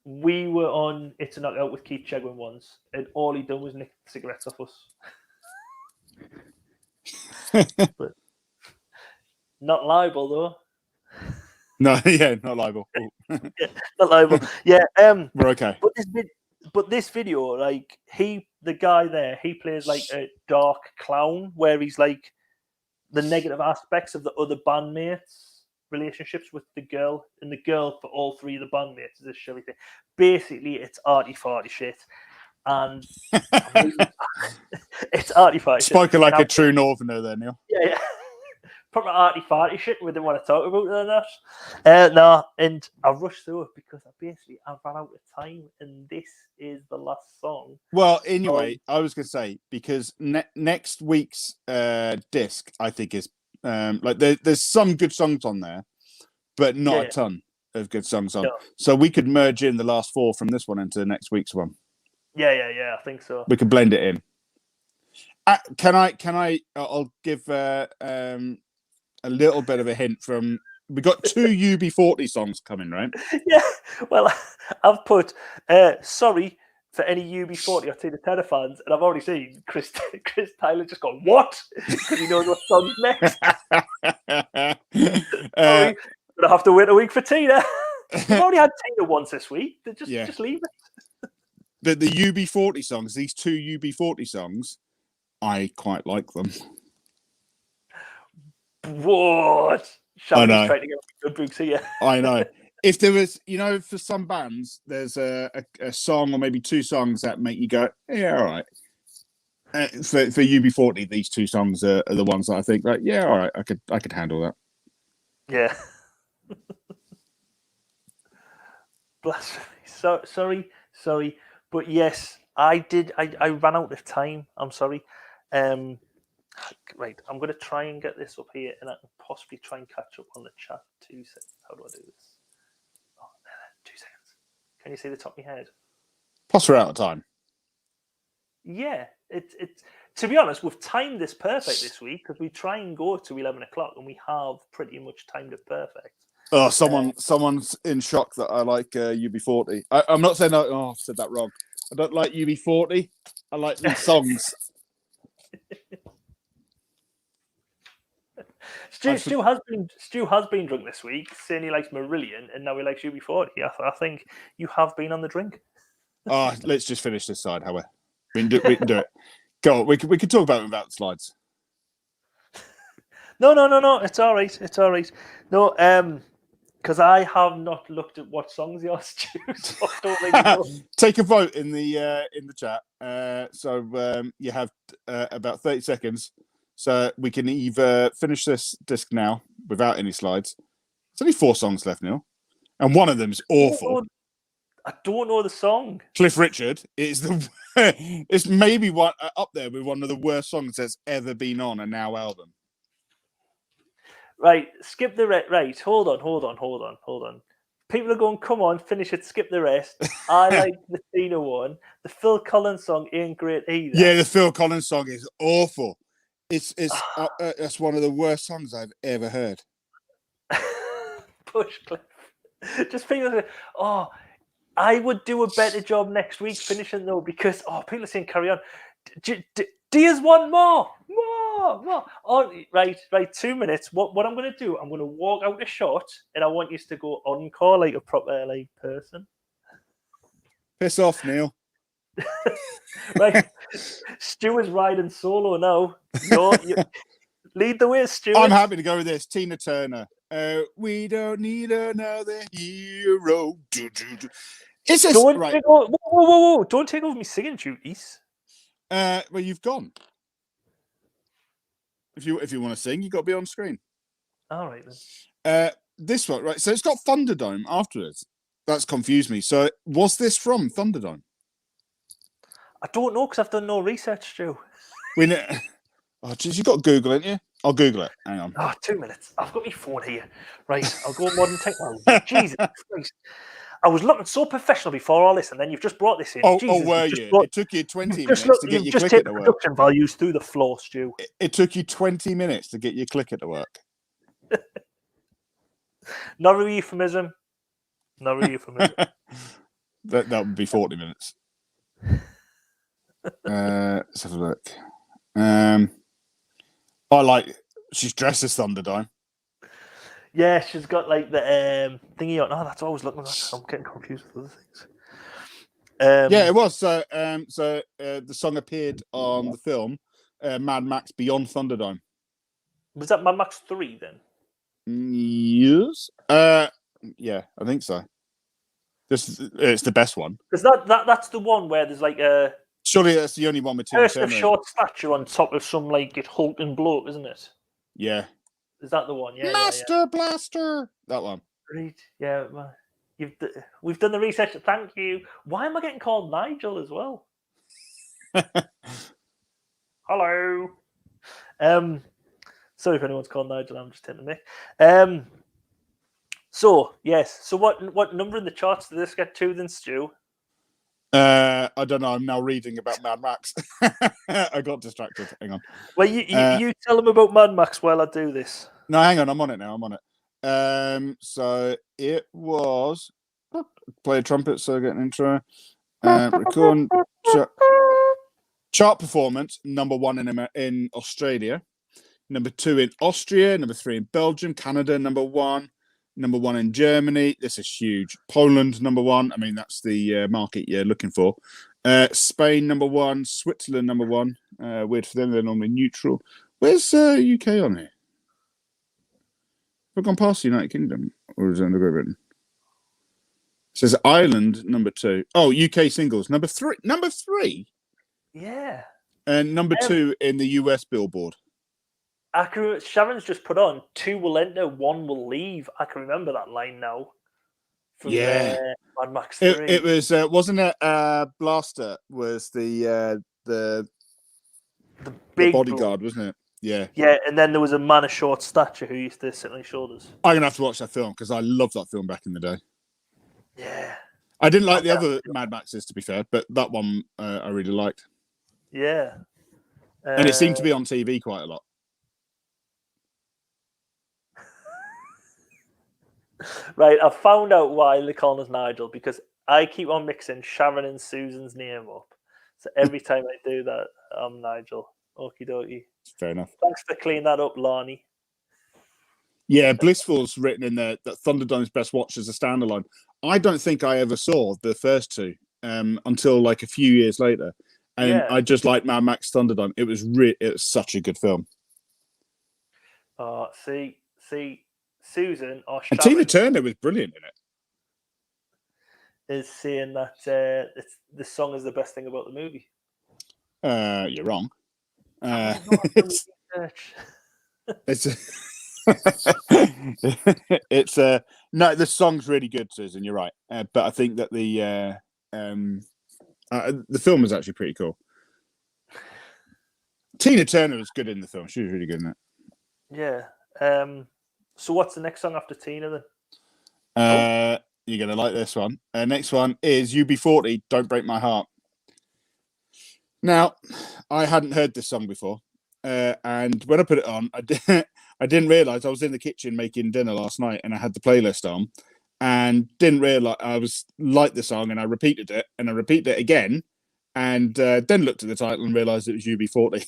we were on It's a Knockout with Keith Chegwin once, and all he done was nick cigarettes off us. But not liable though. No, yeah, not liable. Yeah, not liable. Yeah, we're okay. But this video, like the guy there, he plays like a dark clown where he's like the negative aspects of the other bandmates' relationships with the girl, and the girl for all 3 of the bandmates is a Sherry thing. Basically, it's arty-farty shit. And it's arty-farty shit. Spoken like a true northerner there, Neil. Yeah. proper arty-farty shit we didn't want to talk about than that. No, and I rushed through it because I ran out of time, and this is the last song. Well, anyway, I was going to say, because next week's disc, I think, is like there's some good songs on there, but not a ton of good songs on. No. So we could merge in the last 4 from this one into next week's one. Yeah, I think so. We could blend it in. Can I? I'll give a little bit of a hint from. We got 2 UB40 songs coming, right? Yeah. Well, I've put sorry for any UB40 or Tina Turner fans, and I've already seen Chris Tyler just gone what because he knows what song's next. Sorry, gonna have to wait a week for Tina. We've already had Tina once this week. Just leave it. The UB40 songs, these 2 UB40 songs, I quite like them. What? Sharon's trying to get good books here. I know. If there was, for some bands, there's a song or maybe 2 songs that make you go, yeah, all right. For UB40, these 2 songs are the ones that I think, like, yeah, all right, I could handle that. Yeah. Blasphemy. Sorry. But yes, I did. I ran out of time. I'm sorry. Right, I'm going to try and get this up here, and I can possibly try and catch up on the chat. 2 seconds. How do I do this? Oh, 2 seconds. Can you see the top of my head? Plus, we're out of time. Yeah, it's. To be honest, we've timed this perfect this week because we try and go to 11 o'clock, and we have pretty much timed it perfect. Oh, someone's in shock that I like UB40. I'm not saying I've said that wrong. I don't like UB40. I like these songs. Stu has been drunk this week, saying he likes Marillion, and now he likes UB40. I think you have been on the drink. Let's just finish this side, however. We can do it. Go on. We can talk about it without the slides. No. It's all right. No, because I have not looked at what songs you're Stu. So I don't really know. Take a vote in the chat. So you have about 30 seconds. So we can either finish this disc now without any slides. There's only 4 songs left, Neil, and one of them is awful. I don't know the song. Cliff Richard is it's maybe one up there with one of the worst songs that's ever been on a Now album. Right, skip the rest. Right, hold on. People are going, come on, finish it, skip the rest. I like the Tina one. The Phil Collins song ain't great either. Yeah, the Phil Collins song is awful. It's that's one of the worst songs I've ever heard. Push Cliff. Just people say, I would do a better job next week finishing though because people are saying carry on. Do you want more? Oh, right. 2 minutes. What I'm going to do? I'm going to walk out a shot, and I want you to go encore like a proper person. Piss off, Neil. Right, Stu is riding solo now. You lead the way, Stu. I'm happy to go with this. Tina Turner. We don't need another hero. It's just right. Whoa! Don't take over me singing duties. Well, you've gone. If you want to sing, you got to be on screen. All right then. This one, right? So it's got Thunderdome afterwards. That's confused me. So was this from Thunderdome? I don't know because I've done no research, Stu. We know. Oh, geez, you got Google, ain't you? I'll Google it. Hang on. 2 minutes. I've got my phone here. Right, I'll go modern technology. Jesus Christ. I was looking so professional before all this, and then you've just brought this in. Were you? It took you 20 minutes to get your clicker to work. Production values through the floor, Stu. It took you 20 minutes to get your clicker to work. Not a euphemism. That would be 40 minutes. Let's have a look. I like. She's dressed as Thunderdome. Yeah, she's got like the thingy on. Oh, that's what I was looking at. I'm getting confused with other things. Yeah, it was. So the song appeared on the film Mad Max Beyond Thunderdome. Was that Mad Max 3 then? Yes. Yeah, I think so. It's the best one. Because that's the one where there's like a. Surely that's the only one with Tina person Turner. of short stature on top of some like hulking bloke, isn't it? Yeah. Is that the one? Yeah, Master Blaster. That one. Great. Yeah, we've done the research. Thank you. Why am I getting called Nigel as well? Hello. Sorry if anyone's called Nigel. I'm just hitting the mic. So yes. So what number in the charts did this get to then, Stu? I don't know. I'm now reading about Mad Max. I got distracted. Hang on. Well, you tell them about Mad Max while I do this. No, hang on. I'm on it now. I'm on it. So it was play a trumpet. So get an intro. Record chart performance #1 in Australia, #2 in Austria, #3 in Belgium, Canada #1. #1 in Germany. This is huge. Poland #1. I mean, that's the market you're looking for. Spain #1. Switzerland #1. Weird for them. They're normally neutral. Where's UK on here? Have I gone past the United Kingdom, or is it under Great Britain? It says Ireland #2. Oh, UK singles #3. #3. Yeah. And #2 in the US Billboard. Sharon's just put on 2 will enter, 1 will leave. I can remember that line now. From Mad Max 3. It was wasn't it Blaster was the big bodyguard, wasn't it? Yeah. Yeah, and then there was a man of short stature who used to sit on his shoulders. I'm gonna have to watch that film because I loved that film back in the day. Yeah. I didn't like the other Mad Maxes, to be fair, but that one I really liked. Yeah. And it seemed to be on TV quite a lot. Right, I found out why they call us Nigel, because I keep on mixing Sharon and Susan's name up. So every time I do that, I'm Nigel. Okie dokie. Fair enough. Thanks for cleaning that up, Lonnie. Yeah, Blissful's written in there that Thunderdome's best watch as a standalone. I don't think I ever saw the first two until like a few years later. And I just like Mad Max Thunderdome. It was such a good film. See, Susan or and Tina Turner was brilliant in it. Is saying that the song is the best thing about the movie. You're wrong. It's no, the song's really good, Susan. You're right, but I think that the film is actually pretty cool. Tina Turner was good in the film. She was really good in it. Yeah. So what's the next song after Tina then? You're gonna like this one. Next one is UB40. Don't Break My Heart. Now, I hadn't heard this song before, and when I put it on, I didn't realize I was in the kitchen making dinner last night, and I had the playlist on, and didn't realize I was like the song, and I repeated it, and I repeated it again, and then looked at the title and realized it was UB40.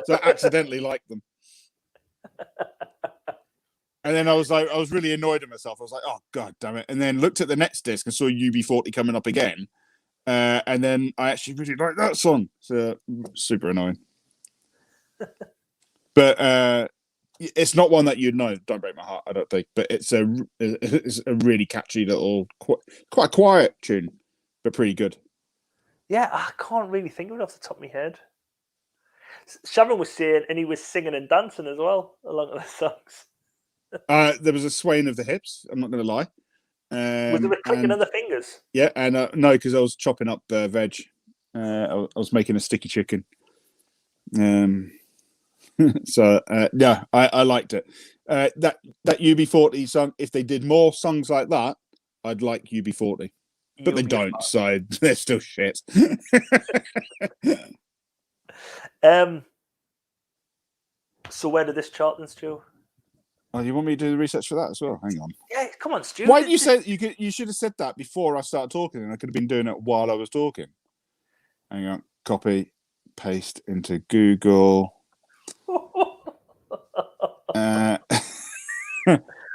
So I accidentally liked them. And then I was really annoyed at myself. I was like, oh, God damn it. And then looked at the next disc and saw UB40 coming up again. And then I actually really liked that song. So super annoying. But it's not one that you'd know. Don't Break My Heart, I don't think. But it's a really catchy little, quite quiet tune, but pretty good. Yeah, I can't really think of it off the top of my head. Sharon was saying, and he was singing and dancing as well along with the songs. There was a swaying of the hips. I'm not going to lie. Was there a clicking of the fingers? Yeah, and no, because I was chopping up veg. I was making a sticky chicken. So yeah, I liked it. That UB40 song. If they did more songs like that, I'd like UB40. But they don't, so they're still shit. So where did this chart then, Stu? Oh, you want me to do the research for that as well? Hang on. Yeah, come on, Stu. Why did you say you should have said that before I started talking, and I could have been doing it while I was talking. Hang on. Copy, paste into Google.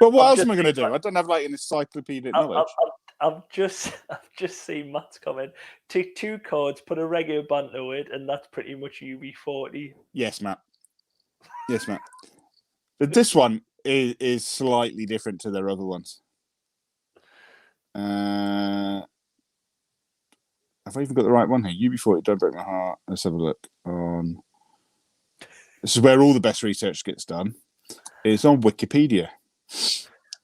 But what else am I going to do? I don't have like an encyclopedic knowledge. I've just seen Matt's comment. Take 2 chords, put a reggae band to it, and that's pretty much UB40. Yes, Matt. Yes, Matt. But this one is slightly different to their other ones. Have I even got the right one here? UB40, Don't Break My Heart. Let's have a look. This is where all the best research gets done. It's on Wikipedia.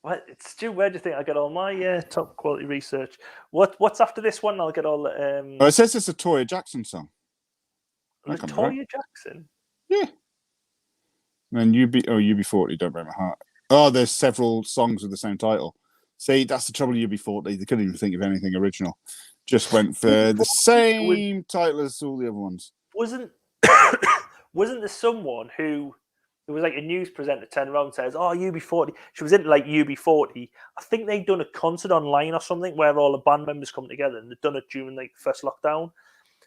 What? Stu, where do you think I get all my top quality research? What's after this one? I'll get all Oh, it says it's a Toya Jackson song. That can't be right. Latoya Jackson. Yeah. And UB40, Don't Break My Heart. Oh, there's several songs with the same title. See, that's the trouble with UB40. They couldn't even think of anything original. Just went for the same title as all the other ones. Wasn't there someone who it was like a news presenter turned around and says, "Oh, UB40." She was into like UB40. I think they'd done a concert online or something where all the band members come together, and they'd done it during like the first lockdown.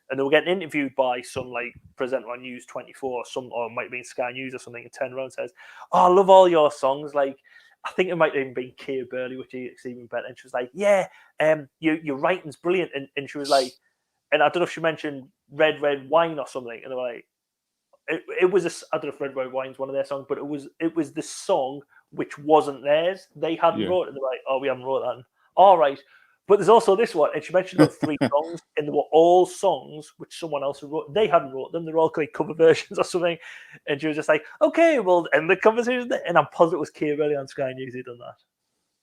And they were getting interviewed by some like presenter on News 24 or it might have been Sky News or something, and turned around and says, "Oh, I love all your songs." Like, I think it might have even been Keir Burley, which is even better. And she was like, "Yeah, your writing's brilliant." And she was like, and I don't know if she mentioned Red Wine or something. And they were like, it was I don't know if Red Wine's one of their songs, but it was the song which wasn't theirs. They hadn't wrote it. And they're like, "Oh, we haven't wrote that." All right. But there's also this one, and she mentioned about 3 songs, and they were all songs which someone else had wrote. They hadn't wrote them; they're all like cover versions or something. And she was just like, "Okay, we'll end the conversation." And I'm positive it was Keir Burley on Sky News who done that.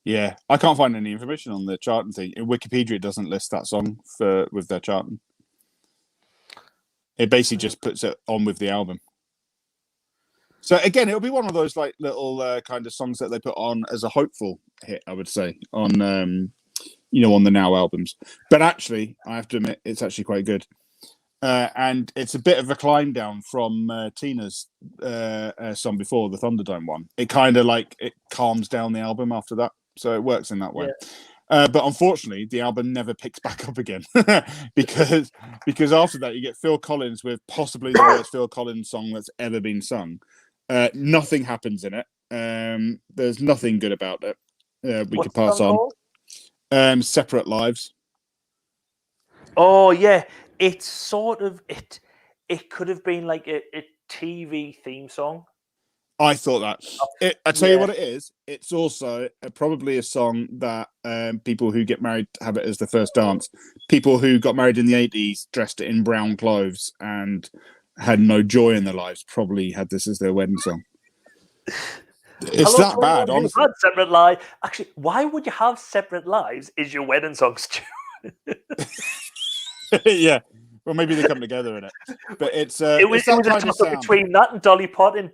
Yeah, I can't find any information on the charting thing. In Wikipedia, it doesn't list that song with their charting. It basically just puts it on with the album. So again, it'll be one of those like little kind of songs that they put on as a hopeful hit, I would say, on on the Now albums. But actually, I have to admit, it's actually quite good. And it's a bit of a climb down from Tina's song before, the Thunderdome one. It kind of like it calms down the album after that, so it works in that way. Yeah. But unfortunately, the album never picks back up again because after that you get Phil Collins with possibly the worst Phil Collins song that's ever been sung. Nothing happens in it. There's nothing good about it. We could pass on. Separate Lives. Oh yeah, it's sort of it could have been like a TV theme song. I thought that. I tell you what it is. It's also probably a song that people who get married have it as the first dance. People who got married in the 80s, dressed in brown clothes and had no joy in their lives, probably had this as their wedding song. It's that bad, honestly. Had Separate Lives. Actually, why would you have Separate Lives? Is your wedding song, Stu? Yeah. Well, maybe they come together in it. But it's it was a toss-up between that and Dolly Parton and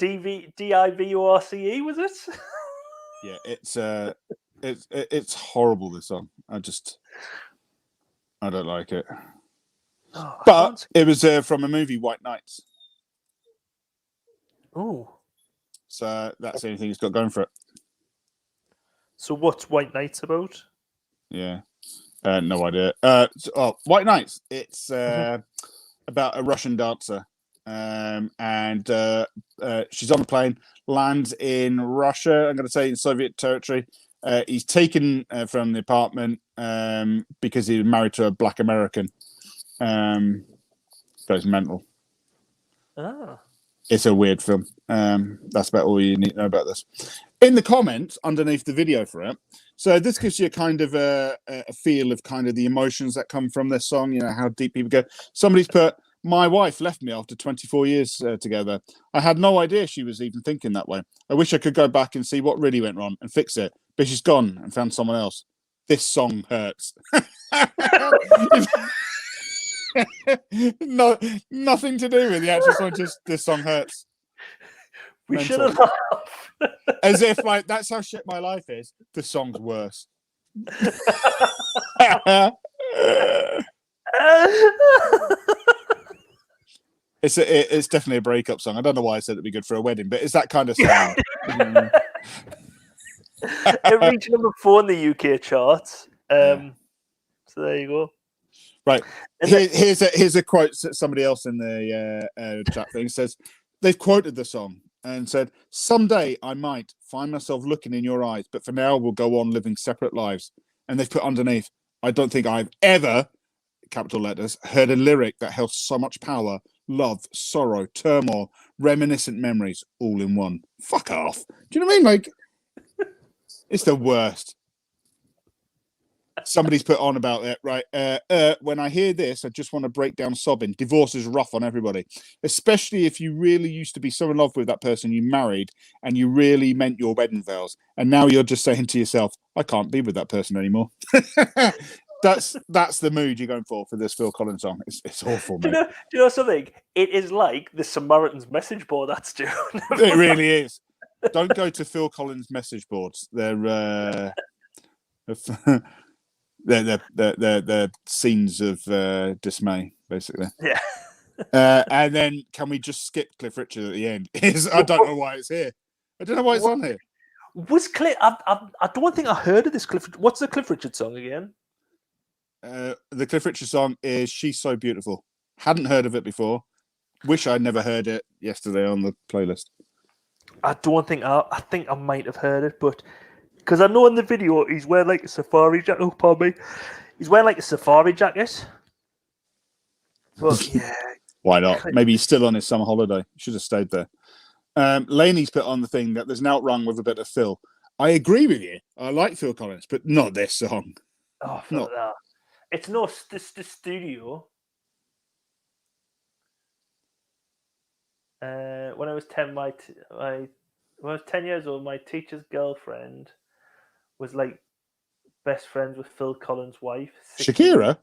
DIVORCE, was it? Yeah, it's horrible, this song. I don't like it. Oh, but it was from a movie, White Nights. Oh. So that's the only thing it's got going for it. So what's White Nights about? Yeah. No idea. White Nights. It's about a Russian dancer. And she's on a plane, lands in Russia, I'm going to say in Soviet territory. He's taken from the apartment because he was married to a black American. Goes mental. Ah. It's a weird film. That's about all you need to know about this. In the comments underneath the video for it, so this gives you a kind of a feel of kind of the emotions that come from this song, you know, how deep people go. Somebody's put, "My wife left me after 24 years together. I had no idea she was even thinking that way. I wish I could go back and see what really went wrong and fix it. But she's gone and found someone else. This song hurts." No, nothing to do with the actual song, just this song hurts. We should have laughed. As if like that's how shit my life is. The song's worse. It's definitely a breakup song. I don't know why I said it'd be good for a wedding, but it's that kind of song. It reached number 4 in the UK charts. So there you go. Right. Here's a quote. Somebody else in the chat thing says they've quoted the song and said, "Someday I might find myself looking in your eyes, but for now we'll go on living separate lives." And they've put underneath, "I don't think I've ever," capital letters, "heard a lyric that held so much power, love, sorrow, turmoil, reminiscent memories all in one." Fuck off. Do you know what I mean? Like, it's the worst. Somebody's put on about it, right? When I hear this, I just want to break down sobbing. Divorce is rough on everybody, especially if you really used to be so in love with that person you married and you really meant your wedding vows. And now you're just saying to yourself, I can't be with that person anymore. That's the mood you're going for this Phil Collins song. It's awful, mate. Do you know something? It is like the Samaritan's message board. That's doing. It really is. Don't go to Phil Collins message boards. They're they're scenes of dismay, basically. Yeah. And then can we just skip Cliff Richard at the end? I don't know why it's here. I don't know why it's on here. Was Cliff? I don't think I heard of this Cliff. What's the Cliff Richard song again? The Cliff Richard song is "She's So Beautiful." Hadn't heard of it before. Wish I'd never heard it yesterday on the playlist. I don't think I think I might have heard it, but because I know in the video he's wearing like a safari jacket. Oh, pardon me. He's wearing like a safari jacket. But yeah. Why not? Maybe he's still on his summer holiday. Should have stayed there. Laney's put on the thing that there's an outrun with a bit of Phil. I agree with you. I like Phil Collins, but not this song. Oh, not that. It's not the studio. When I was 10, when I was 10 years old, my teacher's girlfriend was like best friends with Phil Collins' wife. Shakira?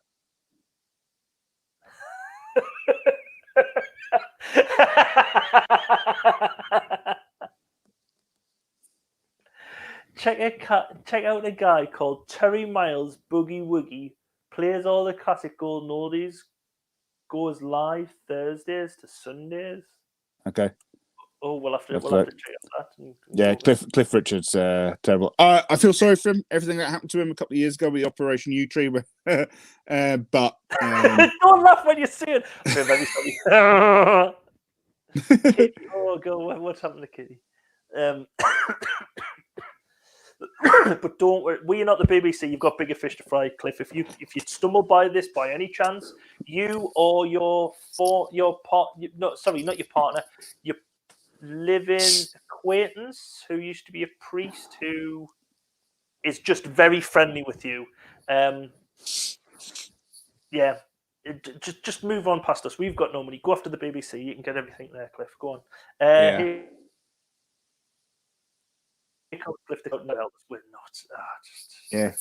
Check out a guy called Terry Miles Boogie Woogie. Plays all the classic golden oldies. Goes live Thursdays to Sundays. Okay. Oh, we'll have to check that. Yeah, Cliff Richard's terrible. I feel sorry for him. Everything that happened to him a couple of years ago with Operation U Tree, but don't laugh when you see it. I'm very sorry. Kitty, oh God, what's happened to Kitty? But don't worry, we're not the BBC. You've got bigger fish to fry, Cliff. If you stumble by this by any chance, you or your partner, your living acquaintance who used to be a priest who is just very friendly with you. Yeah, just move on past us. We've got no money. Go after the BBC. You can get everything there, Cliff. Go on. Here comes Cliff. We're not.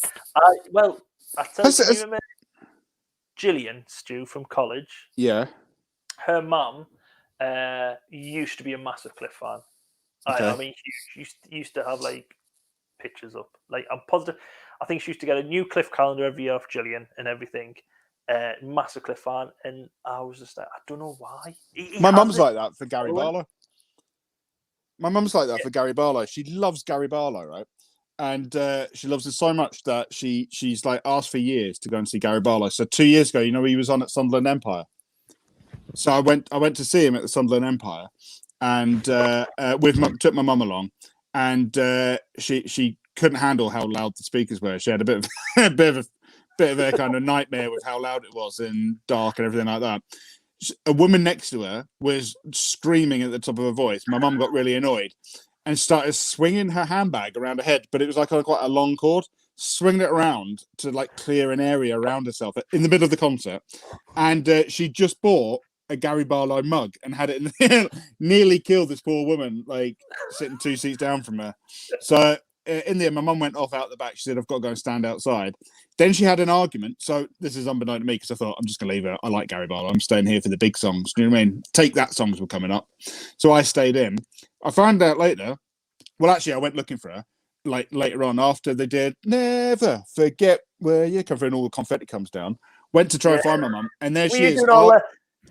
Well, I tell you, Gillian Stu from college. Yeah. Her mum used to be a massive Cliff fan. Okay. I mean, she used to have like pictures up. Like, I'm positive. I think she used to get a new Cliff calendar every year for Gillian and everything. Massive Cliff fan, and I was just like, I don't know why. My mum's like that for Gary Barlow. My mum's like that for Gary Barlow. She loves Gary Barlow, right? And she loves it so much that she's like asked for years to go and see Gary Barlow. So 2 years ago, he was on at Sunderland Empire. So I went to see him at the Sunderland Empire, and took my mum along, and she couldn't handle how loud the speakers were. She had a bit of a kind of nightmare with how loud it was and dark and everything like that. A woman next to her was screaming at the top of her voice. My mum got really annoyed and started swinging her handbag around her head, but it was like on quite a long cord, swinging it around to like clear an area around herself in the middle of the concert. And she just bought a Gary Barlow mug and had it nearly killed this poor woman, like sitting 2 seats down from her. So in the end, my mum went off out the back. She said, I've got to go and stand outside. Then she had an argument. So this is unbeknown to me because I thought, I'm just going to leave her. I like Gary Barlow. I'm staying here for the big songs. Do you know what I mean? Take That songs were coming up. So I stayed in. I found out later. Well, actually, I went looking for her like later on after they did Never Forget Where You Come From and all the confetti comes down. Went to try and find my mum. And there she is.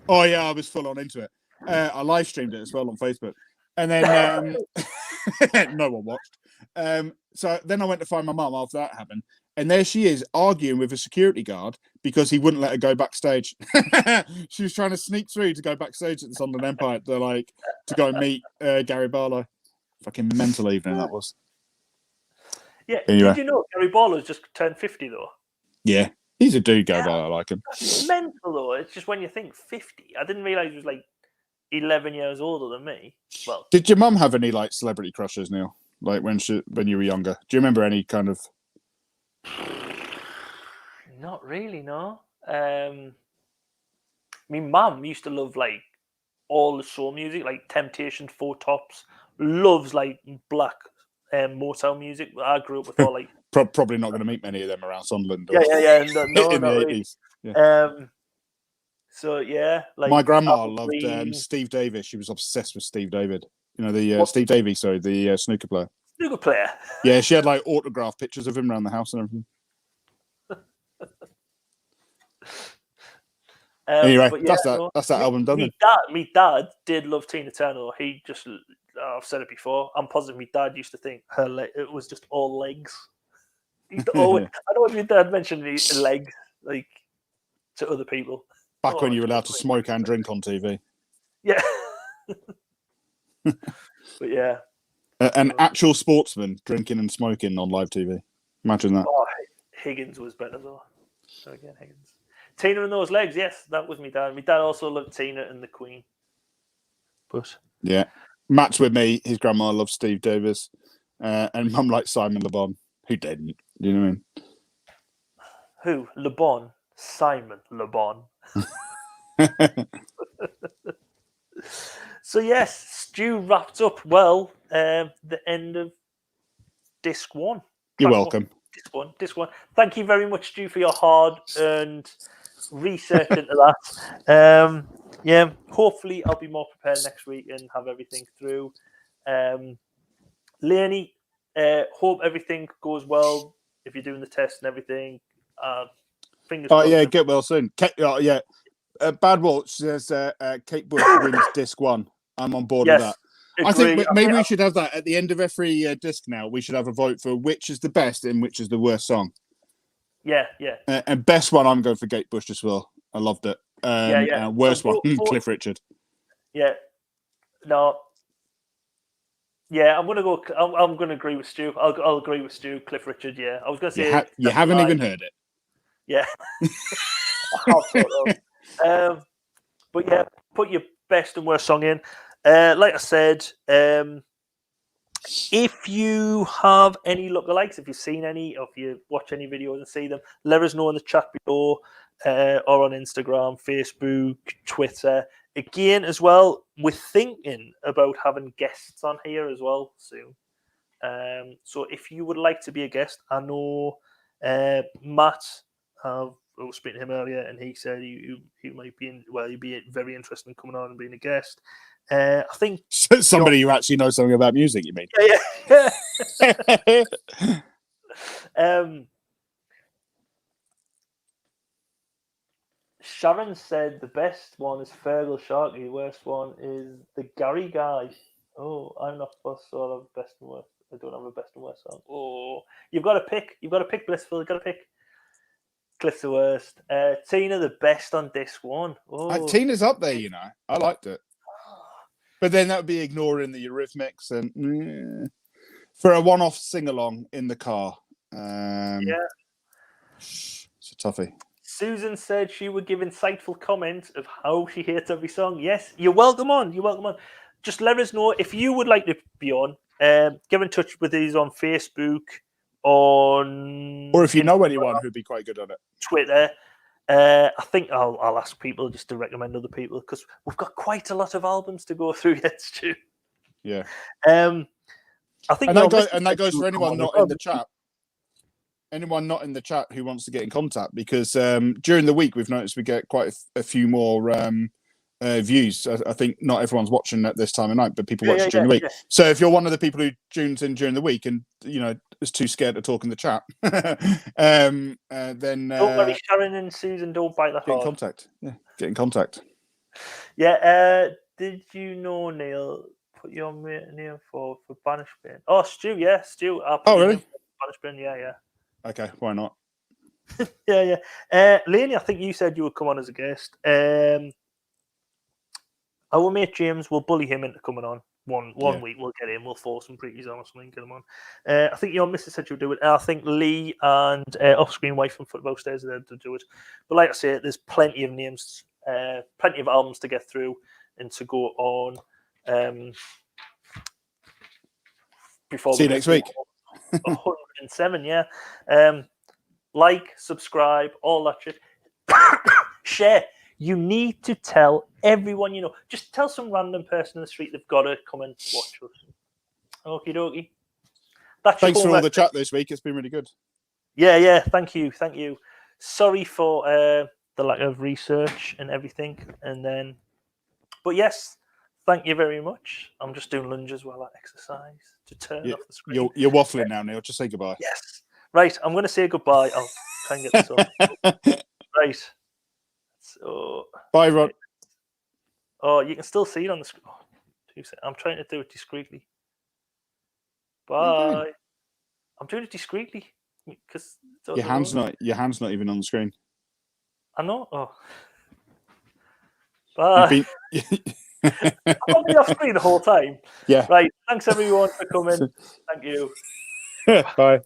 Oh, yeah, I was full on into it. I live streamed it as well on Facebook. And then no one watched. So then I went to find my mum after that happened, and there she is arguing with a security guard because he wouldn't let her go backstage. She was trying to sneak through to go backstage at the Sunderland Empire to go and meet Gary Barlow. Fucking mental evening that was. Yeah, anyway. Did you know Gary Barlow's just turned 50 though? Yeah, he's a dude, Gary Barlow. I like him. That's mental though. It's just when you think 50, I didn't realise he was like 11 years older than me. Well, did your mum have any like celebrity crushes, Neil? Like when you were younger, do you remember any kind of? Not really, no. My mum used to love like all the soul music, like Temptation, Four Tops. Loves like black Motown music. I grew up with all like Probably not going to meet many of them around Sunderland or yeah. No, in the not really. 80s. Yeah. So yeah, like My grandma Apple loved Green, Steve Davis. She was obsessed with Steve David. You know, the What? Steve Davies, sorry, the snooker player. snooker player. Yeah, she had like autograph pictures of him around the house and everything. Anyway, But yeah, that's that album done. Me dad did love Tina Turner. He just, I've said it before. I'm positive my dad used to think it was just all legs. He used to always, I don't know if your dad mentioned legs like to other people. Back when you were allowed to smoke and drink on TV. Yeah. But yeah. An actual sportsman drinking and smoking on live TV. Imagine that. Oh, Higgins was better though. So again, Higgins. Tina and those legs, yes, that was my dad. My dad also loved Tina and the Queen. But yeah, Matt's with me. His grandma loves Steve Davis, and Mum likes Simon Le Bon. Who didn't? Do you know what I mean? Who? Le Bon. Simon Le Bon. So yes, Stu wrapped up well the end of disc one. You're welcome. Disc one. Thank you very much, Stu, for your hard-earned research into that. Yeah, hopefully I'll be more prepared next week and have everything through. Leonie, hope everything goes well if you're doing the test and everything. Fingers crossed. Yeah, get well soon. Bad Watch says Kate Bush wins disc one. I'm on board with that. I think maybe we should have that at the end of every disc now. We should have a vote for which is the best and which is the worst song. Yeah. And best one, I'm going for Kate Bush as well. I loved it. Worst one, Cliff Richard. Yeah. No. Yeah, I'm gonna go. I'm gonna agree with Stu. I'll agree with Stu. Cliff Richard. Yeah, I was gonna say you haven't even heard it. Yeah. But yeah, put your best and worst song in. Like I said, if you have any lookalikes, if you've seen any, or if you watch any videos and see them, let us know in the chat below, or on Instagram, Facebook, Twitter. Again, as well, we're thinking about having guests on here as well soon. So if you would like to be a guest, I know Matt. I was speaking to him earlier, and he said he might be he'd be very interested in coming on and being a guest. I think somebody who actually knows something about music. You mean? Yeah. Sharon said the best one is Fergal Sharkey. The worst one is the Gary guy. Oh, I'm not fussed, so I have best and worst. I don't have a best and worst song. Oh, you've got to pick. You've got to pick Blissful. You've got to pick Cliff's the worst. Tina the best on disc one. Oh. Tina's up there, you know. I liked it. But then that would be ignoring the Eurythmics and for a one-off sing-along in the car. Yeah. It's a toughie. Susan said she would give insightful comments of how she hates every song. Yes, you're welcome on. You're welcome on. Just let us know if you would like to be on. Get in touch with us on Facebook, or if you know anyone who'd be quite good on it. Twitter. I think I'll ask people just to recommend other people because we've got quite a lot of albums to go through yet, Stu. Yeah. I think that goes for anyone not in the chat. Anyone not in the chat who wants to get in contact, because during the week we've noticed we get quite a few more views. I think not everyone's watching at this time of night, but people watch it during the week. Yeah. So if you're one of the people who tunes in during the week and is too scared to talk in the chat, then don't worry, Sharon and Susan, don't bite the heart. Get in contact. Yeah, get in contact. Yeah. Did you know, Neil? Put your name for Banishment. Oh, Stu. Yeah, Stu. Oh, really? Banishment. Yeah. Okay, why not? Yeah. Lainey, I think you said you would come on as a guest. Our mate James, will bully him into coming on. One week we'll get him. We'll force some pretties on or something. Get him on. I think your missus said you'll do it. I think Lee and off-screen wife from Football Stairs are there to do it. But like I say, there's plenty of names, plenty of albums to get through and to go on. Before see you next week. 107, yeah. like, subscribe, all that shit. Share. You need to tell everyone you know. Just tell some random person in the street they've got to come and watch us. Okie dokie. Thanks for all the chat this week. It's been really good. Yeah. Thank you. Sorry for the lack of research and everything. But yes, thank you very much. I'm just doing lunges while I exercise to turn off the screen. You're waffling now, Neil. Just say goodbye. Yes. Right. I'm going to say goodbye. I'll try and get this up. Right. So. Bye, Rod. Oh, you can still see it on the screen. I'm trying to do it discreetly. Bye. I'm doing it discreetly because your hand's not even on the screen. I know. Oh. Bye. I'll be off screen the whole time. Yeah. Right. Thanks everyone for coming. Thank you. Bye.